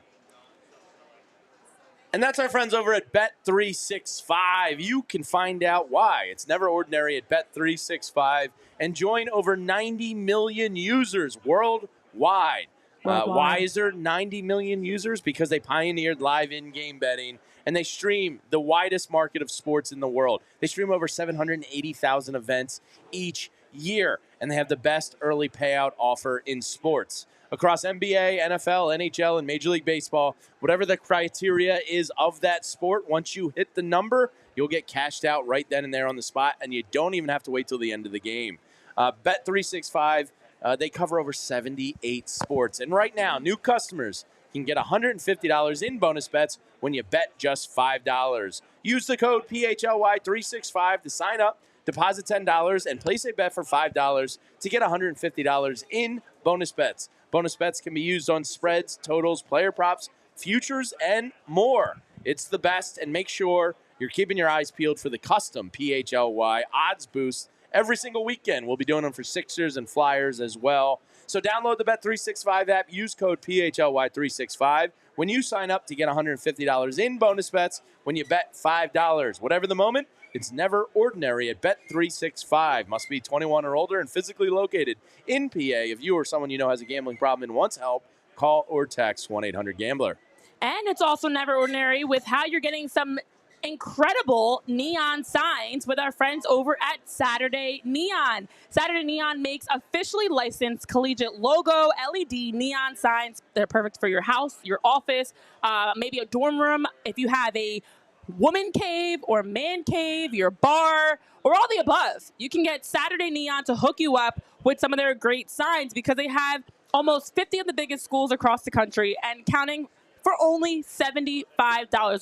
S1: And that's our friends over at Bet365. You can find out why. It's never ordinary at Bet365 and join over 90 million users worldwide. Why is there 90 million users? Because they pioneered live in-game betting, and they stream the widest market of sports in the world. They stream over 780,000 events each year, and they have the best early payout offer in sports. Across NBA, NFL, NHL, and Major League Baseball, whatever the criteria is of that sport, once you hit the number, you'll get cashed out right then and there on the spot, and you don't even have to wait till the end of the game. Bet365, they cover over 78 sports. And right now, new customers can get $150 in bonus bets when you bet just $5. Use the code PHLY365 to sign up, deposit $10, and place a bet for $5 to get $150 in bonus bets. Bonus bets can be used on spreads, totals, player props, futures, and more. It's the best, and make sure you're keeping your eyes peeled for the custom PHLY odds boost every single weekend. We'll be doing them for Sixers and Flyers as well. So download the Bet365 app. Use code PHLY365 when you sign up to get $150 in bonus bets when you bet $5. Whatever the moment, it's never ordinary at Bet365. Must be 21 or older and physically located in PA. If you or someone you know has a gambling problem and wants help, call or text 1-800-GAMBLER.
S2: And it's also never ordinary with how you're getting some incredible neon signs with our friends over at Saturday Neon. Saturday Neon makes officially licensed collegiate logo LED neon signs. They're perfect for your house, your office, maybe a dorm room. If you have a woman cave or man cave, your bar, or all the above, you can get Saturday Neon to hook you up with some of their great signs because they have almost 50 of the biggest schools across the country and counting for only $75.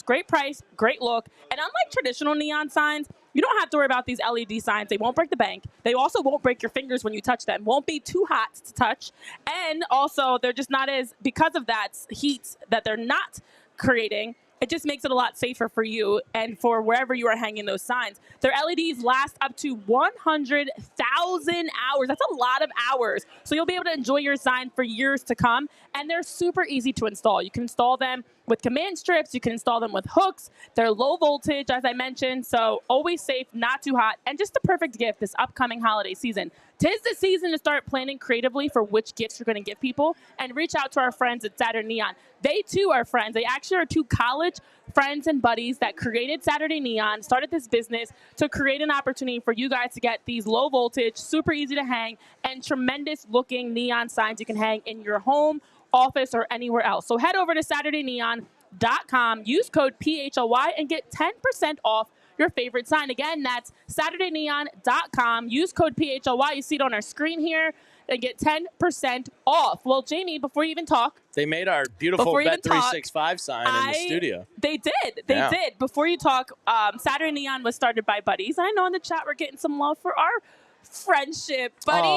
S2: Great price, great look. And unlike traditional neon signs, you don't have to worry about these LED signs. They won't break the bank. They also won't break your fingers when you touch them. Won't be too hot to touch. And also, they're just not as, because of that heat that they're not creating, it just makes it a lot safer for you and for wherever you are hanging those signs. Their LEDs last up to 100,000 hours. That's a lot of hours. So you'll be able to enjoy your sign for years to come. And they're super easy to install. You can install them with command strips. You can install them with hooks. They're low voltage, as I mentioned. So always safe, not too hot, and just the perfect gift this upcoming holiday season. 'Tis the season to start planning creatively for which gifts you're going to give people and reach out to our friends at Saturday Neon. They, too, are friends. They actually are two college friends and buddies that created Saturday Neon, started this business to create an opportunity for you guys to get these low voltage, super easy to hang, and tremendous looking neon signs you can hang in your home, office, or anywhere else. So head over to SaturdayNeon.com, use code PHLY, and get 10% off your favorite sign. Again, that's SaturdayNeon.com. Use code PHLY. You see it on our screen here. And get 10% off. Well, Jamie, before you even talk.
S1: They made our beautiful Bet365 sign in the studio.
S2: They did. They did. Before you talk, Saturday Neon was started by buddies. I know in the chat we're getting some love for our friendship, buddy.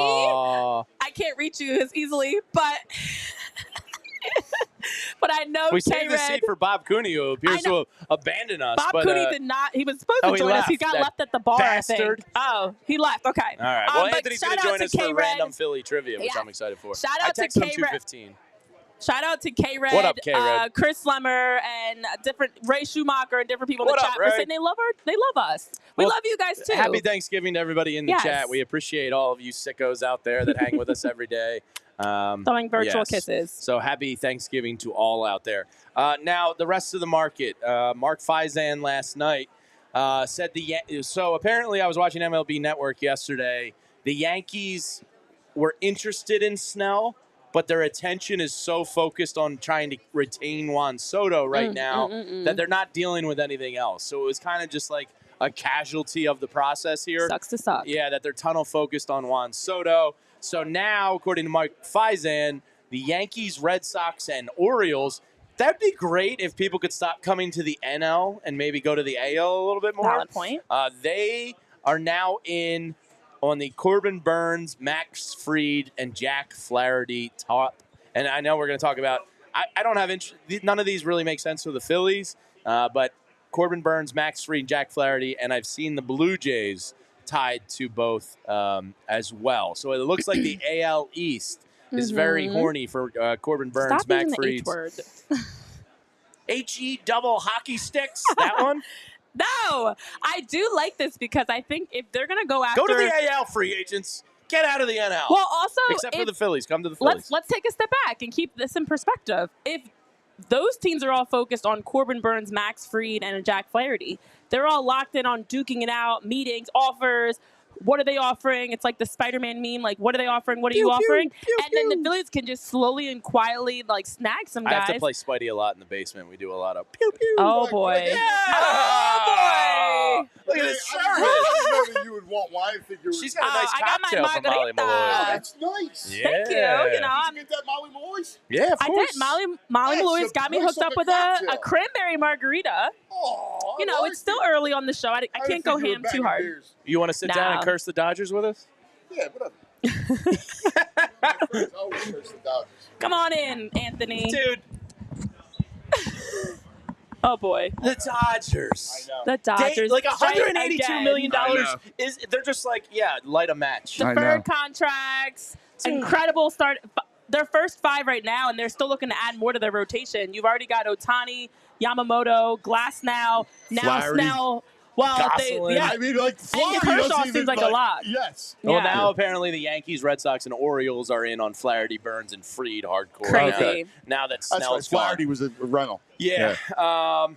S2: I can't reach you as easily, but but I know
S1: We saved the
S2: K-Red.
S1: seat for Bob Cooney, who appears to have abandoned us.
S2: Bob
S1: but,
S2: Cooney did not. He was supposed to
S1: he
S2: join us. He
S1: left,
S2: got
S1: that
S2: left at the bar,
S1: bastard.
S2: I think. Oh, he left. Okay.
S1: All right. Well,
S2: but
S1: Anthony's going
S2: shout
S1: to
S2: out
S1: join us for
S2: K-Red.
S1: random Philly trivia, which
S2: Yeah.
S1: I'm excited for.
S2: Shout
S1: I
S2: out to
S1: texted him
S2: K-Red.
S1: 2:15.
S2: Shout out to K-Red,
S1: What up, K-Red?
S2: Chris Lemmer, and different Ray Schumacher and different people in
S1: What
S2: the
S1: up,
S2: chat
S1: Ray?
S2: for saying they love us. We
S1: Well,
S2: love you guys too.
S1: Happy Thanksgiving to everybody in the
S2: Yes.
S1: chat. We appreciate all of you sickos out there that hang with us every day.
S2: Throwing virtual
S1: yes.
S2: kisses.
S1: So happy Thanksgiving to all out there. Now, the rest of the market. Mark Fizan last night said so apparently I was watching MLB Network yesterday. The Yankees were interested in Snell, but their attention is so focused on trying to retain Juan Soto right now that they're not dealing with anything else. So it was kind of just like a casualty of the process here.
S2: Sucks to suck.
S1: Yeah, that they're tunnel focused on Juan Soto. So now, according to Mark Fizan, the Yankees, Red Sox, and Orioles, that'd be great if people could stop coming to the NL and maybe go to the AL a little bit more.
S2: Valid point.
S1: They are now in on the Corbin Burnes, Max Fried, and Jack Flaherty top. And I know we're going to talk about I don't have interest. None of these really make sense for the Phillies, but Corbin Burnes, Max Fried, Jack Flaherty, and I've seen the Blue Jays tied to both as well. So it looks like the AL East is very horny for Corbin Burnes,
S2: Stop
S1: Max
S2: using the H
S1: Fried.
S2: word.
S1: HE double hockey sticks, that one?
S2: No, I do like this because I think if they're gonna go after,
S1: Go to the AL, free agents. Get out of the NL.
S2: well, also
S1: Except for
S2: if-
S1: the Phillies. Come to the Phillies.
S2: let's take a step back and keep this in perspective. If those teams are all focused on Corbin Burnes, Max Fried, and Jack Flaherty, they're all locked in on duking it out, meetings, offers. What are they offering? It's like the Spider-Man meme. Like, what are they offering? What are you offering? And then the Phillies can just slowly and quietly like snag some
S1: I
S2: guys.
S1: have to play Spidey a lot in the basement. We do a lot of pew pew.
S2: Oh boy!
S1: Yeah.
S2: Oh boy!
S1: Look at this
S4: I
S1: service.
S4: didn't know that you would want wine. I think you would.
S1: She's got a nice
S2: I got my
S1: cocktail from Molly
S2: margarita.
S4: Oh,
S1: Malloy.
S4: that's nice.
S1: Yeah.
S2: Thank you. You know,
S4: Did you get that Molly Malloy's?
S1: Yeah, of
S2: I
S1: course.
S2: did. Molly
S4: That's
S2: Malloy's
S4: a
S2: got me
S4: nice
S2: hooked up
S4: looking
S2: with a
S4: cocktail.
S2: cranberry margarita.
S4: Oh,
S2: You know, it's still early on the show. I can't go ham too hard.
S1: You want to sit down and
S2: No.
S1: curse the Dodgers with us?
S4: Yeah, whatever. My friends always curse the Dodgers.
S2: Come on in, Anthony.
S1: Dude,
S2: Oh boy,
S1: the Dodgers.
S4: I know.
S2: the Dodgers.
S1: Like
S2: strike
S1: $182 million
S2: again.
S1: is they're just like, yeah, light a match.
S4: I know.
S2: Deferred contracts, incredible start. Their first 5 right now, and they're still looking to add more to their rotation. You've already got Ohtani, Yamamoto, Glass now
S4: Flaherty.
S2: Snell. Well,
S1: Gosselin.
S4: I mean, like, Flaherty
S2: Kershaw
S4: doesn't
S2: seems
S4: even,
S2: like a lot.
S4: Yes.
S1: Well,
S2: Yeah.
S1: now apparently the Yankees, Red Sox, and Orioles are in on Flaherty, Burnes, and Fried hardcore.
S2: Crazy.
S1: Now that
S4: That's right.
S1: Snell's gone.
S4: Flaherty was a rental.
S1: Yeah.
S4: Oh,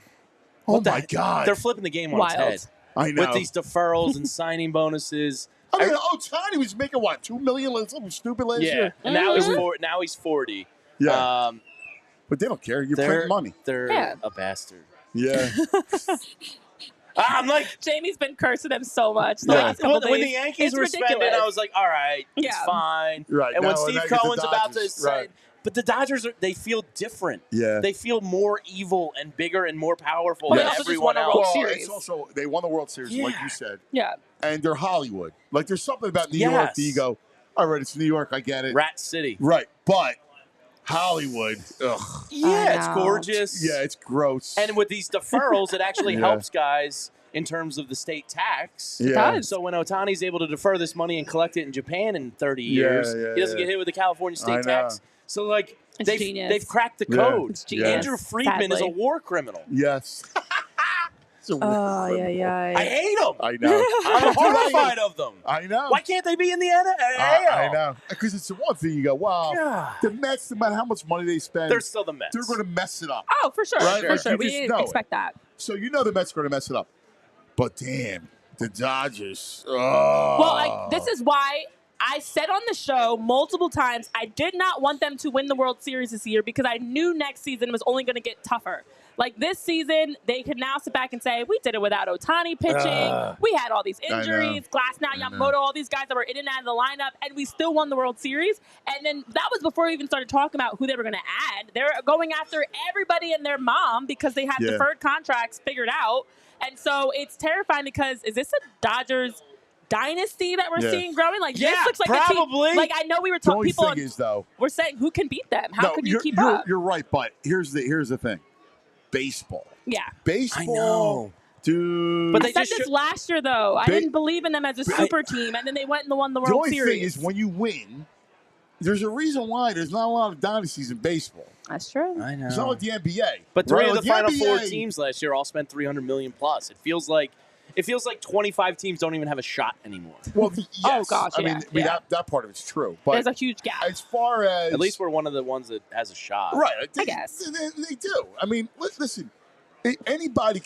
S1: What the
S4: my
S1: heck?
S4: God.
S1: They're flipping the game on
S2: Wild.
S1: its head
S4: I know.
S1: with these deferrals and signing bonuses.
S4: I mean, Ohtani was making, what, $2 million or something stupid last
S1: Yeah,
S4: year?
S1: and now he's 40.
S4: Yeah. But they don't care. You're
S1: They're
S4: printing money.
S1: They're
S2: Yeah.
S1: a bastard.
S4: Yeah.
S1: I'm like,
S2: Jamie's been cursing them so much. The
S4: Yeah.
S2: last couple
S1: when the
S2: days.
S1: Yankees
S2: It's
S1: were spending,
S2: ridiculous.
S1: I was like, all right, it's
S2: Yeah.
S1: fine.
S4: Right.
S1: And when
S4: Now-
S1: Steve
S4: now you get the
S1: Cohen's about to
S4: Dodgers.
S1: say,
S4: Right.
S1: but the Dodgers, they feel different.
S4: Yeah.
S1: They feel more evil and bigger and more powerful
S2: Well,
S1: than
S2: they also just
S1: everyone
S2: won a
S1: else.
S2: World
S4: Well,
S2: Series.
S4: it's also, they won the World Series, like
S1: Yeah.
S4: you said.
S2: Yeah.
S4: And they're Hollywood. Like, there's something about New York
S1: Yes.
S4: that you go, all right, it's New York, I get it.
S1: Rat City.
S4: Right. But Hollywood, ugh.
S1: Yeah, it's
S2: know.
S1: gorgeous.
S4: Yeah, it's gross.
S1: And with these deferrals, it actually
S4: Yeah.
S1: helps guys in terms of the state tax.
S4: yeah.
S2: does.
S1: So when Otani's able to defer this money and collect it in Japan in 30
S4: Yeah,
S1: years,
S4: yeah,
S1: he doesn't
S4: yeah.
S1: get hit with the California
S4: I
S1: state
S4: know.
S1: tax. So like
S2: It's genius.
S1: they've cracked the
S4: Yeah.
S1: code.
S2: It's genius.
S1: Andrew Friedman is a
S2: Sadly.
S1: war criminal.
S4: Yes. It's a weird criminal.
S1: I hate him.
S4: I know.
S1: I'm horrified of them.
S4: I know.
S1: Why can't they be in the NL?
S4: I know. Because it's the one thing you go, wow,
S1: God.
S4: the Mets, no matter how much money they spend,
S1: They're still the Mets.
S4: they're going to mess it up.
S2: Oh, for sure.
S4: Right?
S2: For
S4: Like,
S2: sure.
S4: you
S2: We
S4: just
S2: didn't
S4: know it.
S2: expect that.
S4: So you know the Mets are going to mess it up. But damn, the Dodgers. Oh.
S2: Well, this is why I said on the show multiple times I did not want them to win the World Series this year because I knew next season was only going to get tougher. Like this season, they could now sit back and say, we did it without Ohtani pitching. We had all these injuries. Glass now, Yamamoto, all these guys that were in and out of the lineup, and we still won the World Series. And then that was before we even started talking about who they were going to add. They're going after everybody and their mom because they have deferred contracts figured out. And so it's terrifying because is this a Dodgers dynasty that we're seeing growing? Like
S1: Yeah,
S2: this looks like
S1: probably.
S2: a team. Like I know we were
S4: The
S2: talking.
S4: only
S2: People
S4: thing is, though,
S2: we're saying who can beat them? How can you keep
S4: you're,
S2: up?
S4: You're right, but here's the thing: baseball.
S2: Yeah.
S4: Baseball.
S1: I know.
S4: Dude.
S1: But
S2: I said this last year, though. I didn't believe in them as a super team, and then they went and won the World
S4: only
S2: Series.
S4: thing is, when you win, there's a reason why there's not a lot of dynasties in baseball.
S2: That's true.
S1: I know.
S4: It's not like the NBA.
S1: But three
S4: right?
S1: of
S4: Like
S1: the final
S4: NBA,
S1: 4 teams last year all spent $300 million plus. It feels like 25 teams don't even have a shot anymore.
S4: Well, yes.
S2: Oh, gosh,
S4: I mean,
S2: yeah.
S4: that part of it's true. But
S2: There's a huge gap.
S4: as far as
S1: At least we're one of the ones that has a shot.
S4: right,
S2: I guess.
S4: they do. I mean, listen. Anybody,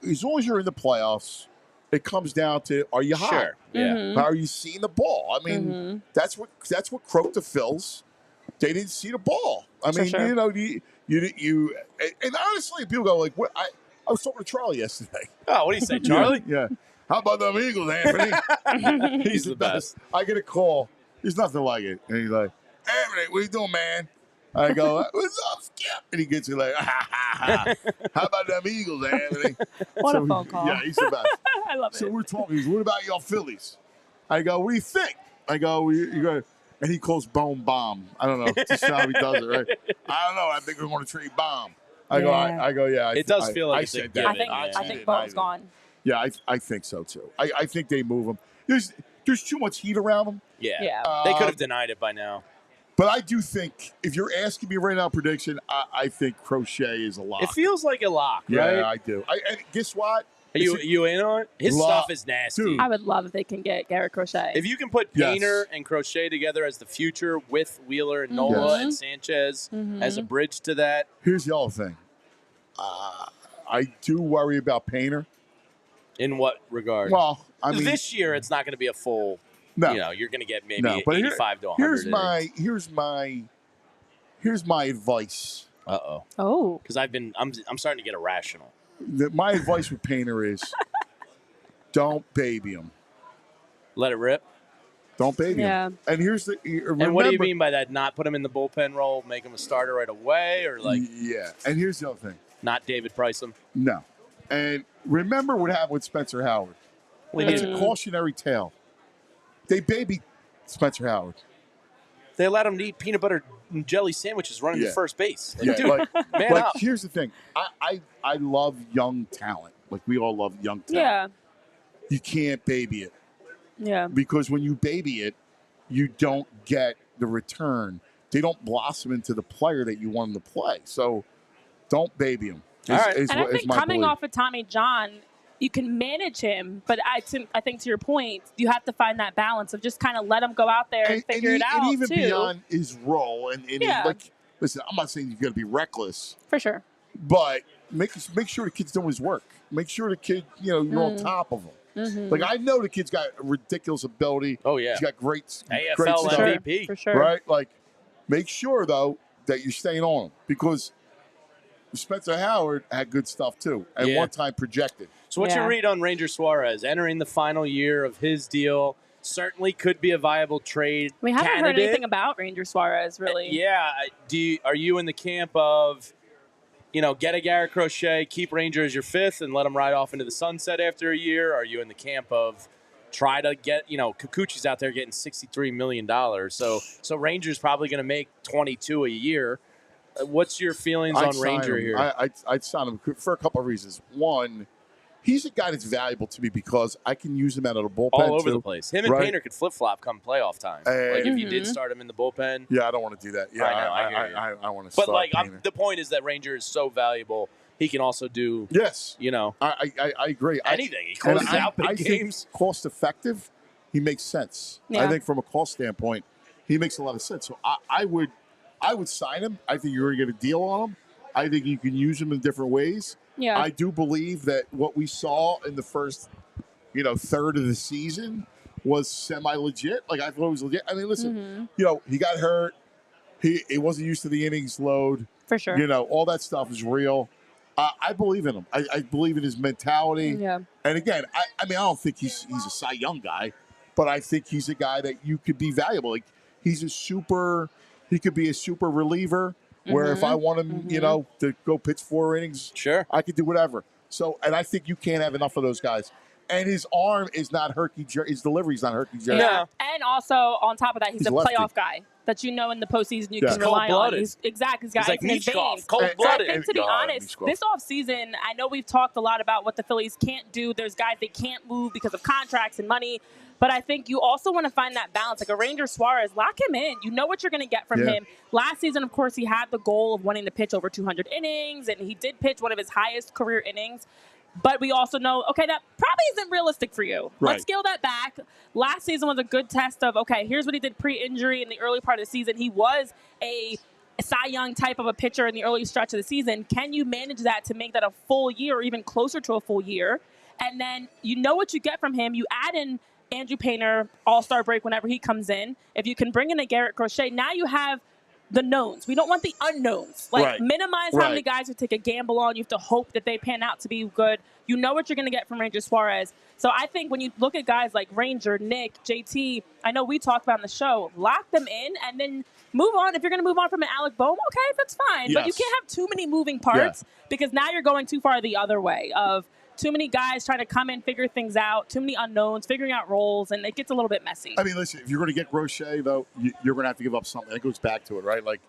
S4: as long as you're in the playoffs, it comes down to are you hot?
S1: Sure. Yeah.
S2: Mm-hmm.
S4: Are you seeing the ball? I mean, that's what croaked the Phils. They didn't see the ball. I mean,
S2: sure.
S4: you know, you and honestly, people go like, "What?" I was talking to Charlie yesterday.
S1: Oh, what do you say, Charlie?
S4: Yeah. How about them Eagles, Anthony?
S1: He's the best.
S4: I get a call. There's nothing like it, and he's like, "Anthony, what you doing, man?" I go, "What's up, Skip?" And he gets me like, "How about them Eagles, Anthony?"
S2: What a phone call.
S4: Yeah, he's the best.
S2: I love
S4: So
S2: it.
S4: we're talking. He goes, "What about y'all Phillies?" I go, "What do you think?" I go, "You go," and he calls Bohm Bomb. I don't know. Just how he does it, right? I don't know. I think we're going to trade Bomb. I go,
S2: Yeah.
S4: I go, yeah.
S1: It does feel like
S4: I
S1: it's a
S4: said
S1: given,
S4: that.
S2: I
S1: yeah.
S2: think Bo's gone.
S4: Yeah, I think so too. I think they move him. There's too much heat around him.
S1: Yeah.
S2: Yeah.
S1: They could have denied it by now.
S4: But I do think if you're asking me right now prediction, I think Crochet is a lock.
S1: It feels like a lock,
S4: yeah,
S1: right?
S4: I do. And guess what?
S1: Are you in on it? His
S4: Lock.
S1: stuff is nasty.
S4: Dude.
S2: I would love if they can get Garrett Crochet.
S1: If you can put
S4: Yes.
S1: Painter and Crochet together as the future with Wheeler and Nola
S4: Yes.
S1: and Sanchez as a bridge to that,
S4: Here's the other thing. I do worry about Painter.
S1: in what regard?
S4: Well, I mean,
S1: this year it's not going to be a full.
S4: no,
S1: You're going to get maybe
S4: no. But
S1: 85 to 100.
S4: Here's my advice.
S2: Oh.
S1: Because I'm starting to get irrational.
S4: My advice with Painter is don't baby him.
S1: Let it rip.
S4: Don't baby
S2: Yeah.
S4: him. And here's the.
S1: And what do you mean by that? Not put him in the bullpen role, make him a starter right away, or like
S4: Yeah. And here's the other thing.
S1: not David Price him?
S4: No. And remember what happened with Spencer Howard. It's a cautionary tale. They baby Spencer Howard.
S1: They let him eat peanut butter and jelly sandwiches running to
S4: Yeah.
S1: first base. Like,
S4: Yeah,
S1: dude, man
S4: like
S1: up.
S4: here's the thing. I love young talent. Like we all love young talent.
S2: Yeah.
S4: You can't baby it
S2: Yeah.
S4: because when you baby it, you don't get the return. They don't blossom into the player that you want them to play. So don't baby him.
S1: All right.
S2: And I think coming off of Tommy John, you can manage him, but I think to your point, you have to find that balance of just kind of let him go out there and figure it out
S4: and even
S2: too.
S4: beyond his role, and
S2: Yeah.
S4: like, listen, I'm not saying you're going to be reckless,
S2: For sure.
S4: but make sure the kid's doing his work. Make sure the kid, you're on top of him.
S2: Mm-hmm.
S4: Like I know the kid's got ridiculous ability.
S1: Oh, yeah.
S4: He's got great
S1: AFL
S2: For
S4: stuff,
S2: sure.
S1: MVP.
S2: For sure.
S4: right? Like, make sure though that you're staying on him because Spencer Howard had good stuff too, and
S1: Yeah.
S4: one time projected.
S1: So what's your
S2: Yeah.
S1: read on Ranger Suarez entering the final year of his deal? Certainly could be a viable trade.
S2: We haven't heard
S1: candidate.
S2: anything about Ranger Suarez, really.
S1: Yeah. Are you in the camp of, get a Garrett Crochet, keep Ranger as your fifth, and let him ride off into the sunset after a year? Are you in the camp of try to get, Kikuchi's out there getting $63 million, so Ranger's probably going to make 22 a year. What's your feelings
S4: I'd
S1: on
S4: sign
S1: Ranger
S4: him.
S1: here?
S4: I'd sign him for a couple of reasons. One, he's a guy that's valuable to me because I can use him out of the bullpen
S1: All over
S4: too.
S1: the place. Him and
S4: Right.
S1: Painter could flip-flop come playoff time. Like if you did start him in the bullpen.
S4: Yeah, I don't want to do that. Yeah,
S1: I know, I hear you.
S4: I want to.
S1: But
S4: start Painter.
S1: the point is that Ranger is so valuable. He can also do,
S4: Yes, I agree.
S1: anything. He closes out big games.
S4: Think cost effective, he makes sense.
S2: Yeah.
S4: I think from a cost standpoint, he makes a lot of sense. So I would sign him. I think you're going to get a deal on him. I think you can use him in different ways.
S2: Yeah.
S4: I do believe that what we saw in the first, third of the season was semi-legit. Like, I thought it was legit. I mean, listen, he got hurt. He wasn't used to the innings load.
S2: For sure.
S4: All that stuff is real. I believe in him. I believe in his mentality.
S2: Yeah.
S4: And again, I mean, I don't think he's a Cy Young guy, but I think he's a guy that you could be valuable. Like, he could be a super reliever where if I want him, to go pitch 4 innings,
S1: Sure.
S4: I could do whatever. So, and I think you can't have enough of those guys. And his arm is not herky-jerky. His delivery's not herky-jerky.
S1: Yeah.
S2: And also, on top of that, he's a
S4: lefty.
S2: playoff guy that in the postseason you
S4: Yeah.
S2: can rely on.
S1: Cold-blooded.
S2: Exactly. He's got
S1: He's like
S2: ice in his
S1: Michkov,
S2: veins.
S1: cold-blooded.
S2: I think, to be honest, this offseason, I know we've talked a lot about what the Phillies can't do. There's guys they can't move because of contracts and money. But I think you also want to find that balance. Like a Ranger Suarez, lock him in. You know what you're going to get from him. Last season, of course, he had the goal of wanting to pitch over 200 innings, and he did pitch one of his highest career innings. But we also know, okay, that probably isn't realistic for you.
S4: Right.
S2: Let's scale that back. Last season was a good test of, okay, here's what he did pre-injury in the early part of the season. He was a Cy Young type of a pitcher in the early stretch of the season. Can you manage that to make that a full year or even closer to a full year? And then you know what you get from him. You add in Andrew Painter, all-star break whenever he comes in. If you can bring in a Garrett Crochet, now you have the knowns. We don't want the unknowns. Minimize how many guys you take a gamble on. You have to hope that they pan out to be good. You know what you're going to get from Ranger Suarez. So I think when you look at guys like Ranger, Nick, JT, I know we talked about on the show, lock them in and then move on. If you're going to move on from an Alec Bohm, okay, that's fine. But you can't have too many moving parts because now you're going too far the other way of too many guys trying to come in, figure things out, too many unknowns, figuring out roles, and it gets a little bit messy.
S4: I mean, listen, if you're going to get Crochet, though, you're going to have to give up something. That goes back to it, right? Like,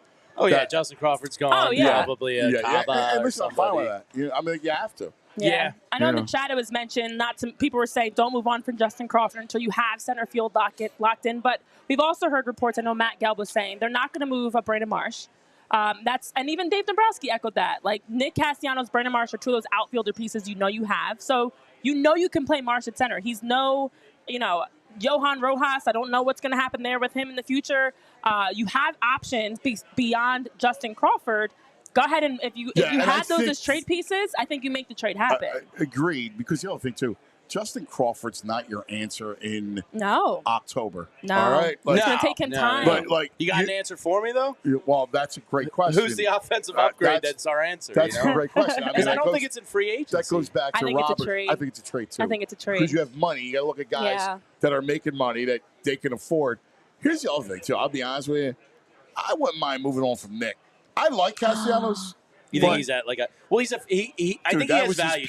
S1: Justin Crawford's gone. Probably a Kaba
S4: and
S1: or
S4: listen, I'm fine with that. I mean, you have to.
S2: Yeah. I know in the chat it was mentioned, people were saying don't move on from Justin Crawford until you have center field locked in. But we've also heard reports, I know Matt Gelb was saying, they're not going to move up Brandon Marsh. And even Dave Dombrowski echoed that. Like Nick Castellanos, Brandon Marsh are two of those outfielder pieces you know you have. So you know you can play Marsh at center. He's Johan Rojas. I don't know what's going to happen there with him in the future. You have options beyond Justin Crawford. Go ahead and if you had those as trade pieces, I think you make the trade happen.
S4: Agreed. Because the other thing too, Justin Crawford's not your answer in October.
S2: No.
S4: All right?
S2: It's going to take him time.
S4: But
S1: you got an answer for me, though?
S4: Well, that's a great question.
S1: Who's the offensive upgrade that's our answer?
S4: That's a great question.
S1: I don't think it's in free agency.
S4: That goes back to Robert.
S2: It's a trade.
S4: I think it's a trade, too.
S2: I think it's a trade.
S4: Because you have money. You got to look at guys that are making money that they can afford. Here's the other thing, too. I'll be honest with you. I wouldn't mind moving on from Nick. I like Castellanos.
S1: You think he's at like a? Well, I think he has value.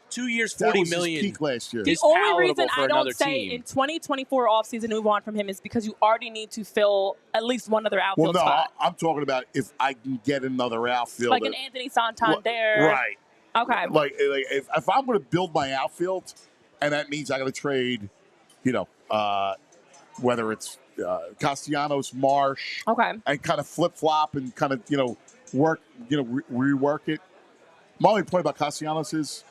S1: 2 years, $40 million.
S4: Peak last year.
S2: The only reason I don't say in 2024 offseason move on from him is because you already need to fill at least one other outfield spot.
S4: I'm talking about if I can get another outfielder.
S2: Like an Anthony Santander.
S4: Right.
S2: Okay.
S4: Like if I'm going to build my outfield, and that means I got to trade, whether it's Castellanos, Marsh, and kind of flip flop and kind of work, rework it. My only point about Castellanos is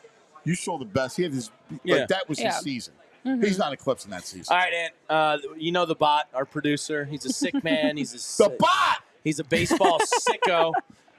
S4: you saw the best. He had his, that was his season. Mm-hmm. He's not eclipsing that season.
S1: All right, Ant. The bot, our producer. He's a sick man.
S4: The bot.
S1: He's a baseball sicko.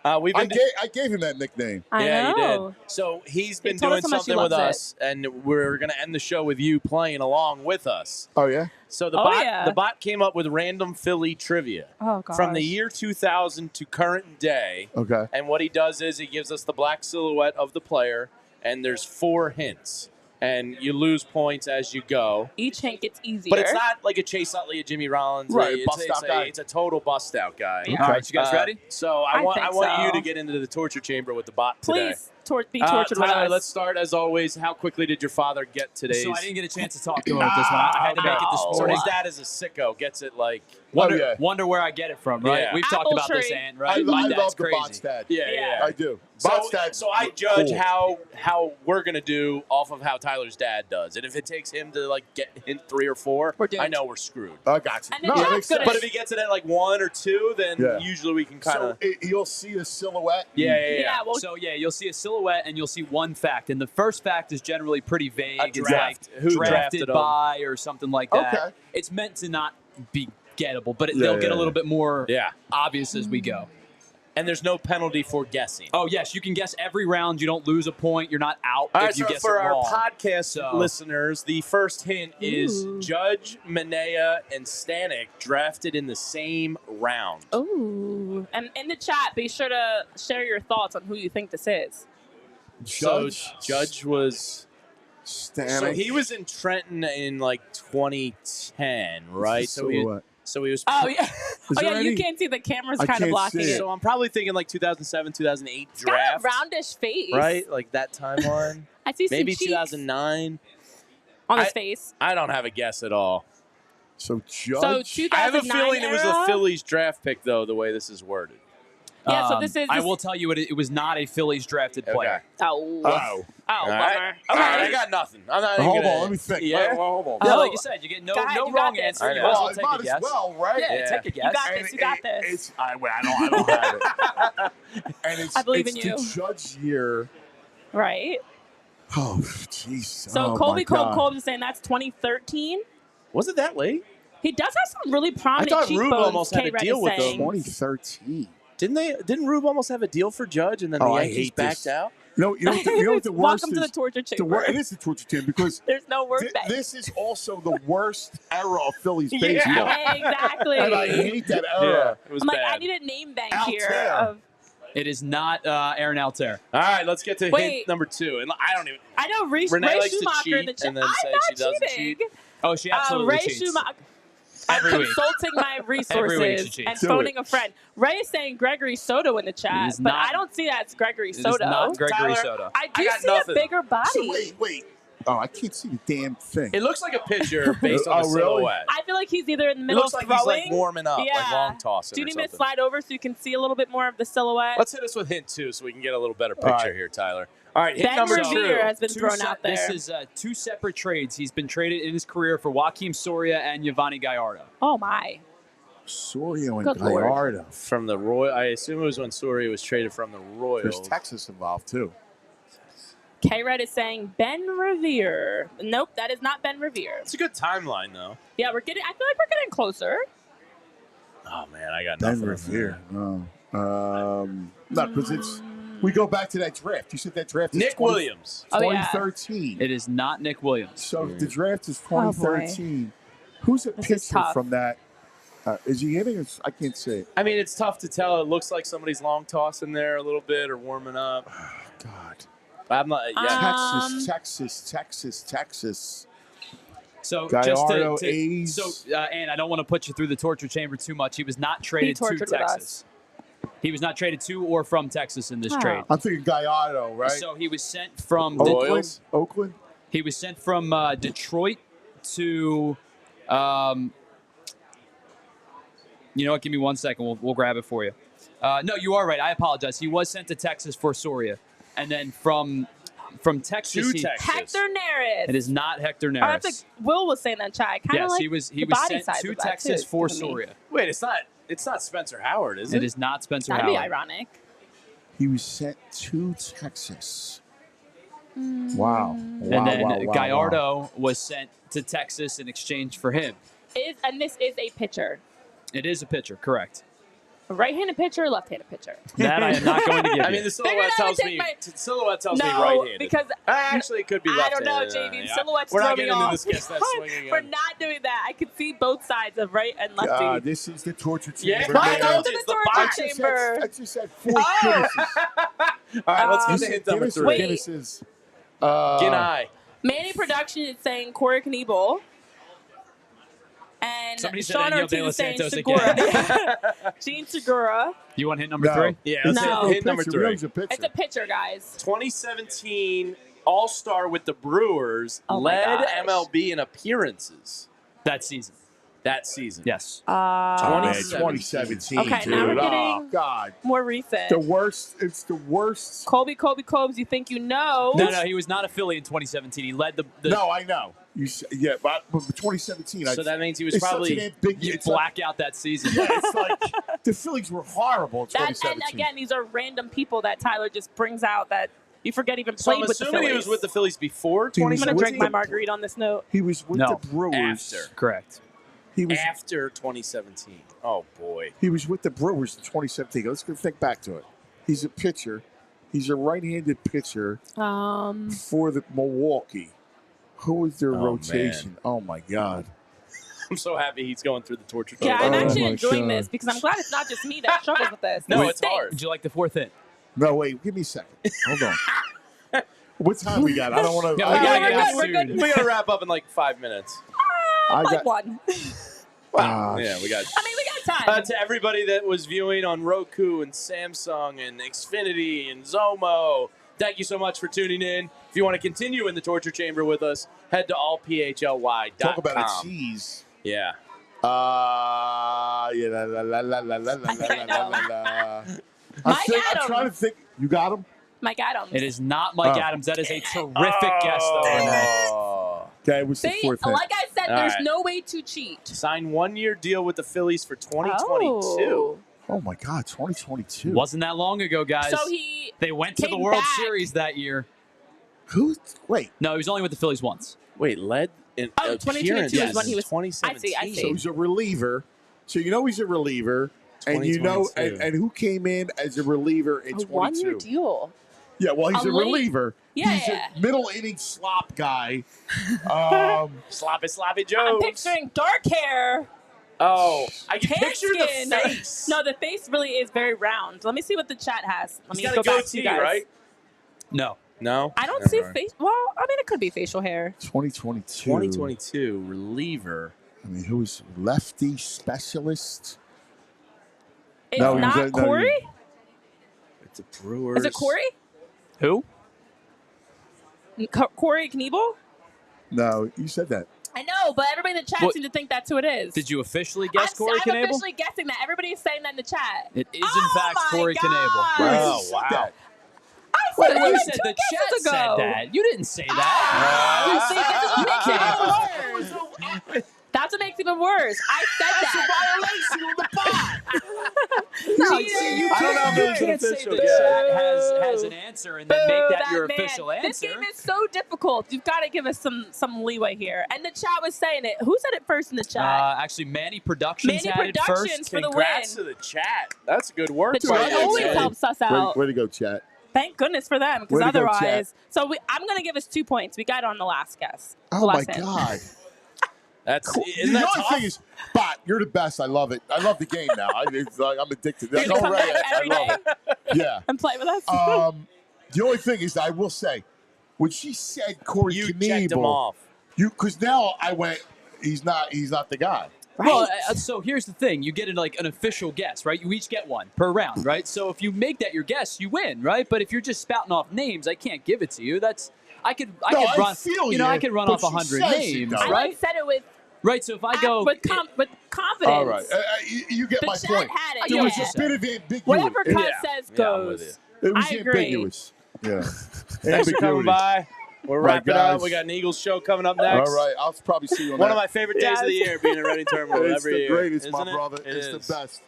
S4: I gave him that nickname.
S2: I know.
S1: You did. So he's been doing something with us, and we're going to end the show with you playing along with us.
S4: Oh, yeah?
S1: So the bot came up with random Philly trivia from the year 2000 to current day.
S4: Okay.
S1: And what he does is he gives us the black silhouette of the player, and there's 4 hints. And you lose points as you go.
S2: Each hint gets easier.
S1: But it's not like a Chase Utley, a Jimmy Rollins.
S4: Right, bust-out guy.
S1: It's a total bust-out guy.
S2: Yeah.
S3: All right, you guys ready?
S1: So I want you to get into the torture chamber with the bot today.
S2: Please be tortured with
S1: Tyler,
S2: us.
S1: let's start, as always. How quickly did your father get today's?
S3: So I didn't get a chance to talk to him with this one. I had to make it this
S1: So
S3: morning.
S1: his dad is a sicko. Gets it like...
S3: Wonder where I get it from, right?
S1: Yeah.
S3: We've talked about this, Ant, right?
S4: I
S3: My dad's
S4: love the
S3: crazy.
S4: bot's dad.
S1: Yeah.
S4: I do. Bot's dad.
S1: So I judge how we're going to do off of how Tyler's dad does. And if it takes him to like get hint 3 or 4, I know we're screwed.
S4: I got you.
S2: And that makes sense.
S1: But if he gets it at like 1 or 2, then usually we can kind of...
S4: So you'll see a silhouette.
S1: Yeah.
S2: Well,
S3: So, you'll see a silhouette and you'll see one fact. And the first fact is generally pretty vague.
S1: A draft.
S3: It's like
S1: Who
S3: drafted
S1: drafted
S3: by or something like that.
S4: Okay.
S3: It's meant to not be gettable, but they'll get a little bit more obvious as we go.
S1: And there's no penalty for guessing.
S3: Oh, yes. You can guess every round. You don't lose a point. You're not out
S1: All
S3: if
S1: right,
S3: you
S1: so
S3: guess
S1: for
S3: it
S1: our
S3: wrong.
S1: podcast listeners, the first hint is Judge, Manea, and Stanek drafted in the same round.
S2: Ooh. And in the chat, be sure to share your thoughts on who you think this is.
S1: Judge was...
S4: Stanek.
S1: So he was in Trenton in like 2010, right? So he was...
S2: Oh, yeah.
S4: there
S2: You can't see the camera's
S4: I
S2: kind of
S4: can't
S2: blocking
S4: see
S2: it.
S4: it.
S1: So I'm probably thinking like 2007, 2008
S2: It's got
S1: draft.
S2: a roundish face.
S1: Right? Like that timeline.
S2: I see some
S1: Maybe
S2: cheeks.
S1: 2009.
S2: on his face.
S1: I don't have a guess at all.
S4: So Judge.
S2: So 2009
S1: I have a feeling it was a
S2: era?
S1: Phillies draft pick, though, the way this is worded.
S2: Yeah, so this is.
S3: I will tell you it was not a Phillies drafted player.
S2: Oh.
S4: Oh.
S1: All
S2: Bummer.
S1: right. All right, I got nothing. I'm not even
S4: Hold
S1: gonna,
S4: on, let me think.
S1: Yeah.
S4: Hold on.
S3: Yeah,
S2: Oh.
S3: like you said, you get no
S2: Go ahead,
S3: no
S2: you got
S3: wrong
S2: this.
S3: answer.
S1: I
S3: You
S1: know.
S3: might as
S4: Well,
S3: well
S4: it
S3: take
S4: might
S3: a guess.
S4: as well, right?
S3: Yeah, take a guess.
S2: You got this. You got this.
S4: I don't have it. And it's,
S2: I believe
S4: it's
S2: in you.
S4: the Judge year.
S2: Right.
S4: Oh, jeez.
S2: So
S4: oh,
S2: Colby
S4: my God.
S2: Colby is saying that's 2013.
S1: Was it that late?
S2: He does have some really prominent
S1: I thought Rube
S2: cheekbones.
S1: almost had a
S2: K-Red
S1: deal
S2: is
S1: with them.
S2: saying.
S4: 2013.
S1: Didn't Rube almost have a deal for Judge, and then the
S4: I
S1: Yankees
S4: hate
S1: backed
S4: this.
S1: out?
S4: You know what the worst
S2: Welcome to
S4: is?
S2: the torture chamber.
S4: It is the torture chamber because
S2: There's no word bank.
S4: this is also the worst era of Phillies
S1: Yeah.
S4: baseball.
S2: Exactly.
S4: And I hate that era.
S1: It was
S2: I'm like,
S1: bad.
S2: I need a name bank
S4: Altair.
S2: here. Of,
S3: It is not Aaron Altair.
S1: All right, let's get to
S2: Wait.
S1: hint number 2. And I don't even.
S2: I know Ray
S1: Renee likes to
S2: Schumacher in the
S1: cheat
S2: chat.
S1: and then
S2: I'm
S1: say
S2: not
S1: she doesn't
S2: cheating.
S1: cheat.
S3: Oh, she absolutely
S2: Ray
S3: cheats.
S2: Schumacher. I'm
S3: Every week.
S2: consulting my
S3: Every week she
S2: resources
S3: cheats.
S2: and
S4: Do
S2: phoning
S4: it.
S2: a friend. Ray is saying Gregory Soto in the
S3: It
S2: chat,
S3: is
S2: but
S3: not-
S2: I don't see that as Gregory
S3: It is
S2: Soto.
S3: not Gregory
S1: Tyler,
S3: Soto.
S2: I do
S1: got
S2: see
S1: nothing.
S2: a bigger body.
S4: So wait. Oh, I can't see the damn thing.
S1: It looks like a pitcher based on the
S4: Oh, really?
S1: silhouette.
S2: I feel like he's either in the
S1: It
S2: middle
S1: looks
S2: of
S1: like
S2: throwing.
S1: he's like warming up, like long tossing
S2: Do you
S1: or
S2: need me to
S1: something.
S2: slide over so you can see a little bit more of the silhouette?
S1: Let's hit us with hint 2 so we can get a little better
S4: All
S1: picture
S4: right.
S1: here, Tyler. All right, hint
S2: Ben
S1: number
S2: Revere
S1: 2.
S2: has been thrown out there.
S3: This is 2 separate trades. He's been traded in his career for Joaquim Soria and Yovani Gallardo.
S2: Oh my!
S4: Sorio and
S2: Good Lord.
S4: Gallardo.
S1: From the Royal, I assume it was when Soria was traded from the
S4: There's
S1: Royals.
S4: Texas involved too.
S2: K-Red is saying Ben Revere. Nope, that is not Ben Revere.
S1: It's a good timeline, though.
S2: Yeah, I feel like we're getting closer.
S1: Oh man, I got
S4: Ben
S1: nothing.
S4: Revere. No, because it's we go back to that draft. You said that draft. is
S1: Nick
S4: 20
S1: Williams.
S2: Oh, yeah.
S4: 2013.
S3: It is not Nick Williams.
S4: So the draft is
S2: Oh, boy.
S4: 2013. Who's a
S2: This is
S4: pitcher
S2: tough.
S4: from that? Is he hitting? Or, I can't see it.
S1: I mean, it's tough to tell. It looks like somebody's long tossing there a little bit or warming up.
S4: God.
S1: I'm not. Yeah.
S4: Texas.
S3: So
S4: Gallardo,
S3: just to
S4: A's.
S3: so and I don't want to put you through the torture chamber too much. He was not traded to
S2: tortured with
S3: Texas. He was not traded to or from Texas in this
S2: Oh.
S3: trade.
S4: I'm thinking Gallardo, right?
S3: So he was sent from
S1: Royals?
S4: Oakland.
S3: he was sent from Detroit to you know what? Give me 1 second. We'll grab it for you. No, you are right. I apologize. He was sent to Texas for Soria, and then from Texas.
S1: To Texas.
S2: Hector Neris.
S3: It is not Hector
S2: Oh, I think
S3: Neris.
S2: Will was saying that in chat. Kind of
S3: Yes,
S2: like
S3: he was
S2: the body
S3: sent
S2: size
S3: to
S2: of that,
S3: Texas
S2: too,
S3: for
S2: to me.
S3: Soria.
S1: Wait, it's not Spencer Howard, is it?
S3: It is not Spencer
S2: That'd
S3: Howard.
S2: be ironic.
S4: He was sent to Texas. Wow.
S3: And then Gallardo was sent to Texas in exchange for him.
S2: And this is a pitcher.
S3: It is a pitcher, correct.
S2: A right-handed pitcher, left-handed pitcher.
S3: That I am not going to give you.
S1: I mean, the silhouette
S2: Figured I would
S1: tells
S2: take
S1: me.
S2: my-
S1: Silhouette tells me
S2: No,
S1: right-handed.
S2: because
S1: Actually, it could be
S2: I
S1: left-handed.
S2: don't know, JV. Silhouettes
S1: We're
S2: throw
S1: not
S2: me
S1: getting into
S2: off.
S1: this guess that swinging.
S2: We're not doing that. I can see both sides of right and lefty.
S4: This is the torture
S1: Yeah,
S4: chamber.
S1: I
S2: I
S1: know,
S2: know
S1: it's
S2: to
S1: the
S2: the
S1: box.
S2: torture chamber.
S4: I just had 4 Guinnesses.
S1: All right, let's
S2: Um,
S1: get to hint number
S4: Guinness or
S1: 3.
S4: Guinnesses?
S1: Ginai.
S2: Manny Production is saying Corey Knievel. And
S3: Somebody said
S2: Sean
S3: Daniel
S2: Ortiz
S3: De Los
S2: is saying
S3: Santos
S2: Segura. Gene Segura.
S3: You want hit number
S4: No.
S3: 3?
S1: Yeah, let's
S2: No.
S1: hit number 3.
S2: It's a pitcher, guys.
S1: 2017 All-Star with the Brewers,
S2: Oh my
S1: led
S2: gosh.
S1: MLB in appearances
S3: That season.
S1: that season.
S3: Yes.
S4: Oh, man,
S1: 2017.
S4: 2017.
S2: Okay,
S4: dude.
S2: now we're
S4: Oh,
S2: getting-
S4: God.
S2: More recent.
S4: The worst. It's the worst.
S2: Colby Cobes, you think you know.
S3: No, he was not a Philly in 2017. He led the
S4: No, I know. Yeah, but 2017.
S1: So that means he was
S4: it's
S1: probably.
S4: such an big.
S3: you
S4: It's
S3: black out that season.
S4: it's like the Phillies were horrible in
S2: And
S4: 2017.
S2: again, these are random people that Tyler just brings out that you forget even
S1: So
S2: played
S1: I'm
S2: with the
S1: assuming
S2: Phillies.
S1: he was with the Phillies before
S4: He was
S2: I'm
S1: 2017.
S2: going to
S4: with
S2: drink my
S4: the-
S2: margarita on this note.
S4: He was with
S3: No.
S4: the Brewers.
S1: After.
S3: Correct.
S4: He was
S1: After 2017. Oh boy.
S4: he was with the Brewers in 2017. Let's go think back to it. He's a pitcher. He's a right-handed pitcher for the Milwaukee. Who was their
S1: Oh,
S4: rotation?
S1: man.
S4: Oh my God!
S1: I'm so happy he's going through the torture
S2: Yeah,
S1: chamber.
S2: I'm
S4: Oh
S2: actually
S4: my
S2: enjoying
S4: God.
S2: this because I'm glad it's not just me that struggles with this.
S1: No,
S2: This
S1: it's
S2: stinks.
S1: hard.
S3: Would you like the 4th hit?
S4: No, wait. Give me a second. Hold on. What time we got? I don't want to.
S3: Yeah,
S2: Oh,
S3: we gotta
S2: we're
S3: get
S2: good, we're
S3: sued.
S2: good.
S1: We gotta wrap up in like 5 minutes.
S4: I
S2: Like
S4: got.
S2: one.
S1: Wow. Yeah, we got.
S2: I mean, we got time.
S1: To everybody that was viewing on Roku and Samsung and Xfinity and Zomo, Thank you so much for tuning in. If you want to continue in the torture chamber with us, head to allphly.com.
S4: Talk about a cheese.
S1: Yeah.
S4: Yeah. La, la, la, la, la, la, la, la, la. I'm trying to think. You got him?
S2: Mike Adams.
S3: It is not Mike Adams. That is a terrific guess, though, Renee.
S4: Okay, what's the fourth hint?
S2: Like I said, there's no way to cheat.
S1: Sign 1-year deal with the Phillies for 2022.
S4: Oh my God, 2022.
S3: Wasn't that long ago, guys.
S2: So
S3: they went to the World Series that year.
S4: Who? Wait.
S3: No, he was only with the Phillies once.
S1: Wait, led in
S2: 2022 is when he was
S1: 2017.
S2: I see.
S4: So he's a reliever. So you know he's a reliever, and you know, and who came in as a reliever in 22?
S2: 1-year deal.
S4: Yeah, well, he's a reliever.
S2: Yeah,
S4: he's a middle inning slop guy.
S1: Sloppy Joe.
S2: I'm picturing dark hair.
S1: Oh, I can
S2: tan
S1: picture
S2: skin.
S1: the face.
S2: No, the face really is very round. Let me see what the chat has. Let me
S1: He's
S2: go
S1: got a
S2: back to you
S1: goatee,
S2: guys.
S1: right?
S3: No.
S2: I don't see face. Well, I mean, it could be facial hair.
S4: 2022.
S1: 2022 reliever.
S4: I mean, who's lefty specialist?
S2: It's not Corey?
S1: It's a Brewers.
S2: Is it Corey?
S3: Who?
S2: Corey Knievel?
S4: No, you said that.
S2: I know, but everybody in the chat seems to think that's who it is.
S3: Did you officially guess Corey
S2: I'm
S3: Knebel?
S2: officially guessing that. Everybody is saying that in the chat.
S3: It is, in fact, Corey Knebel.
S1: Oh, wow.
S2: I said
S3: You
S2: that
S3: said
S2: like
S3: the
S2: 2
S3: chat
S2: guesses
S3: said
S2: ago.
S3: that. You didn't say that.
S2: You see, this is what makes it worse. That's what makes it even worse. I said that.
S3: You can't say the chat has an answer and then make that your official answer.
S2: This game is so difficult. You've got to give us some leeway here. And the chat was saying it. Who said it first in the chat?
S3: Actually, Manny Productions had it first.
S2: for the win.
S1: Congrats to the chat. That's good work.
S2: The chat always helps us out.
S4: Way to go, chat.
S2: Thank goodness for them, because otherwise. So I'm going to give us 2 points. We got it on the last guess.
S4: Oh, my God.
S1: That's
S4: cool.
S1: Isn't that
S4: only thing is, Bot, you're the best. I love it. I love the game now. I'm addicted.
S2: You're gonna come back every day
S4: Yeah.
S2: and play with us.
S4: The only thing is, I will say, when she said Corey
S1: you
S4: Knebel,
S1: checked him off.
S4: Because now I went, he's not the guy.
S2: Right.
S3: Well, so here's the thing. You get an official guess, right? You each get one per round, right? So if you make that your guess, you win, right? But if you're just spouting off names, I can't give it to you. I could run off 100 names, right?
S2: I said it with
S3: so if I go
S2: with confidence.
S4: All right, you get my point.
S2: Had it.
S4: It was a bit of ambiguous.
S2: Whatever Cut says goes.
S4: It was
S2: I agree.
S4: ambiguous. Yeah.
S1: Thanks for coming by. We're wrapping up. We got an Eagles show coming up next.
S4: All right, I'll probably see you on
S1: One of my favorite days of the year, being at Reading Terminal every year.
S4: It's the greatest, my brother. It's the best.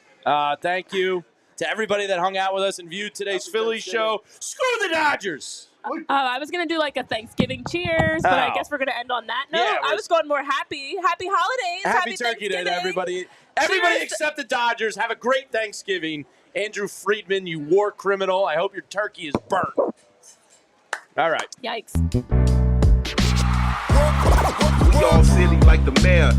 S1: Thank you to everybody that hung out with us and viewed today's Phillies show. Screw the Dodgers!
S2: I was going to do like a Thanksgiving cheers, but I guess we're going to end on that note.
S1: Yeah,
S2: I was going more happy holidays.
S1: Happy Turkey Day to everybody. Everybody except the Dodgers. Have a great Thanksgiving. Andrew Friedman, you war criminal. I hope your turkey is burnt. All right.
S2: Yikes.
S5: We all silly like the mayor.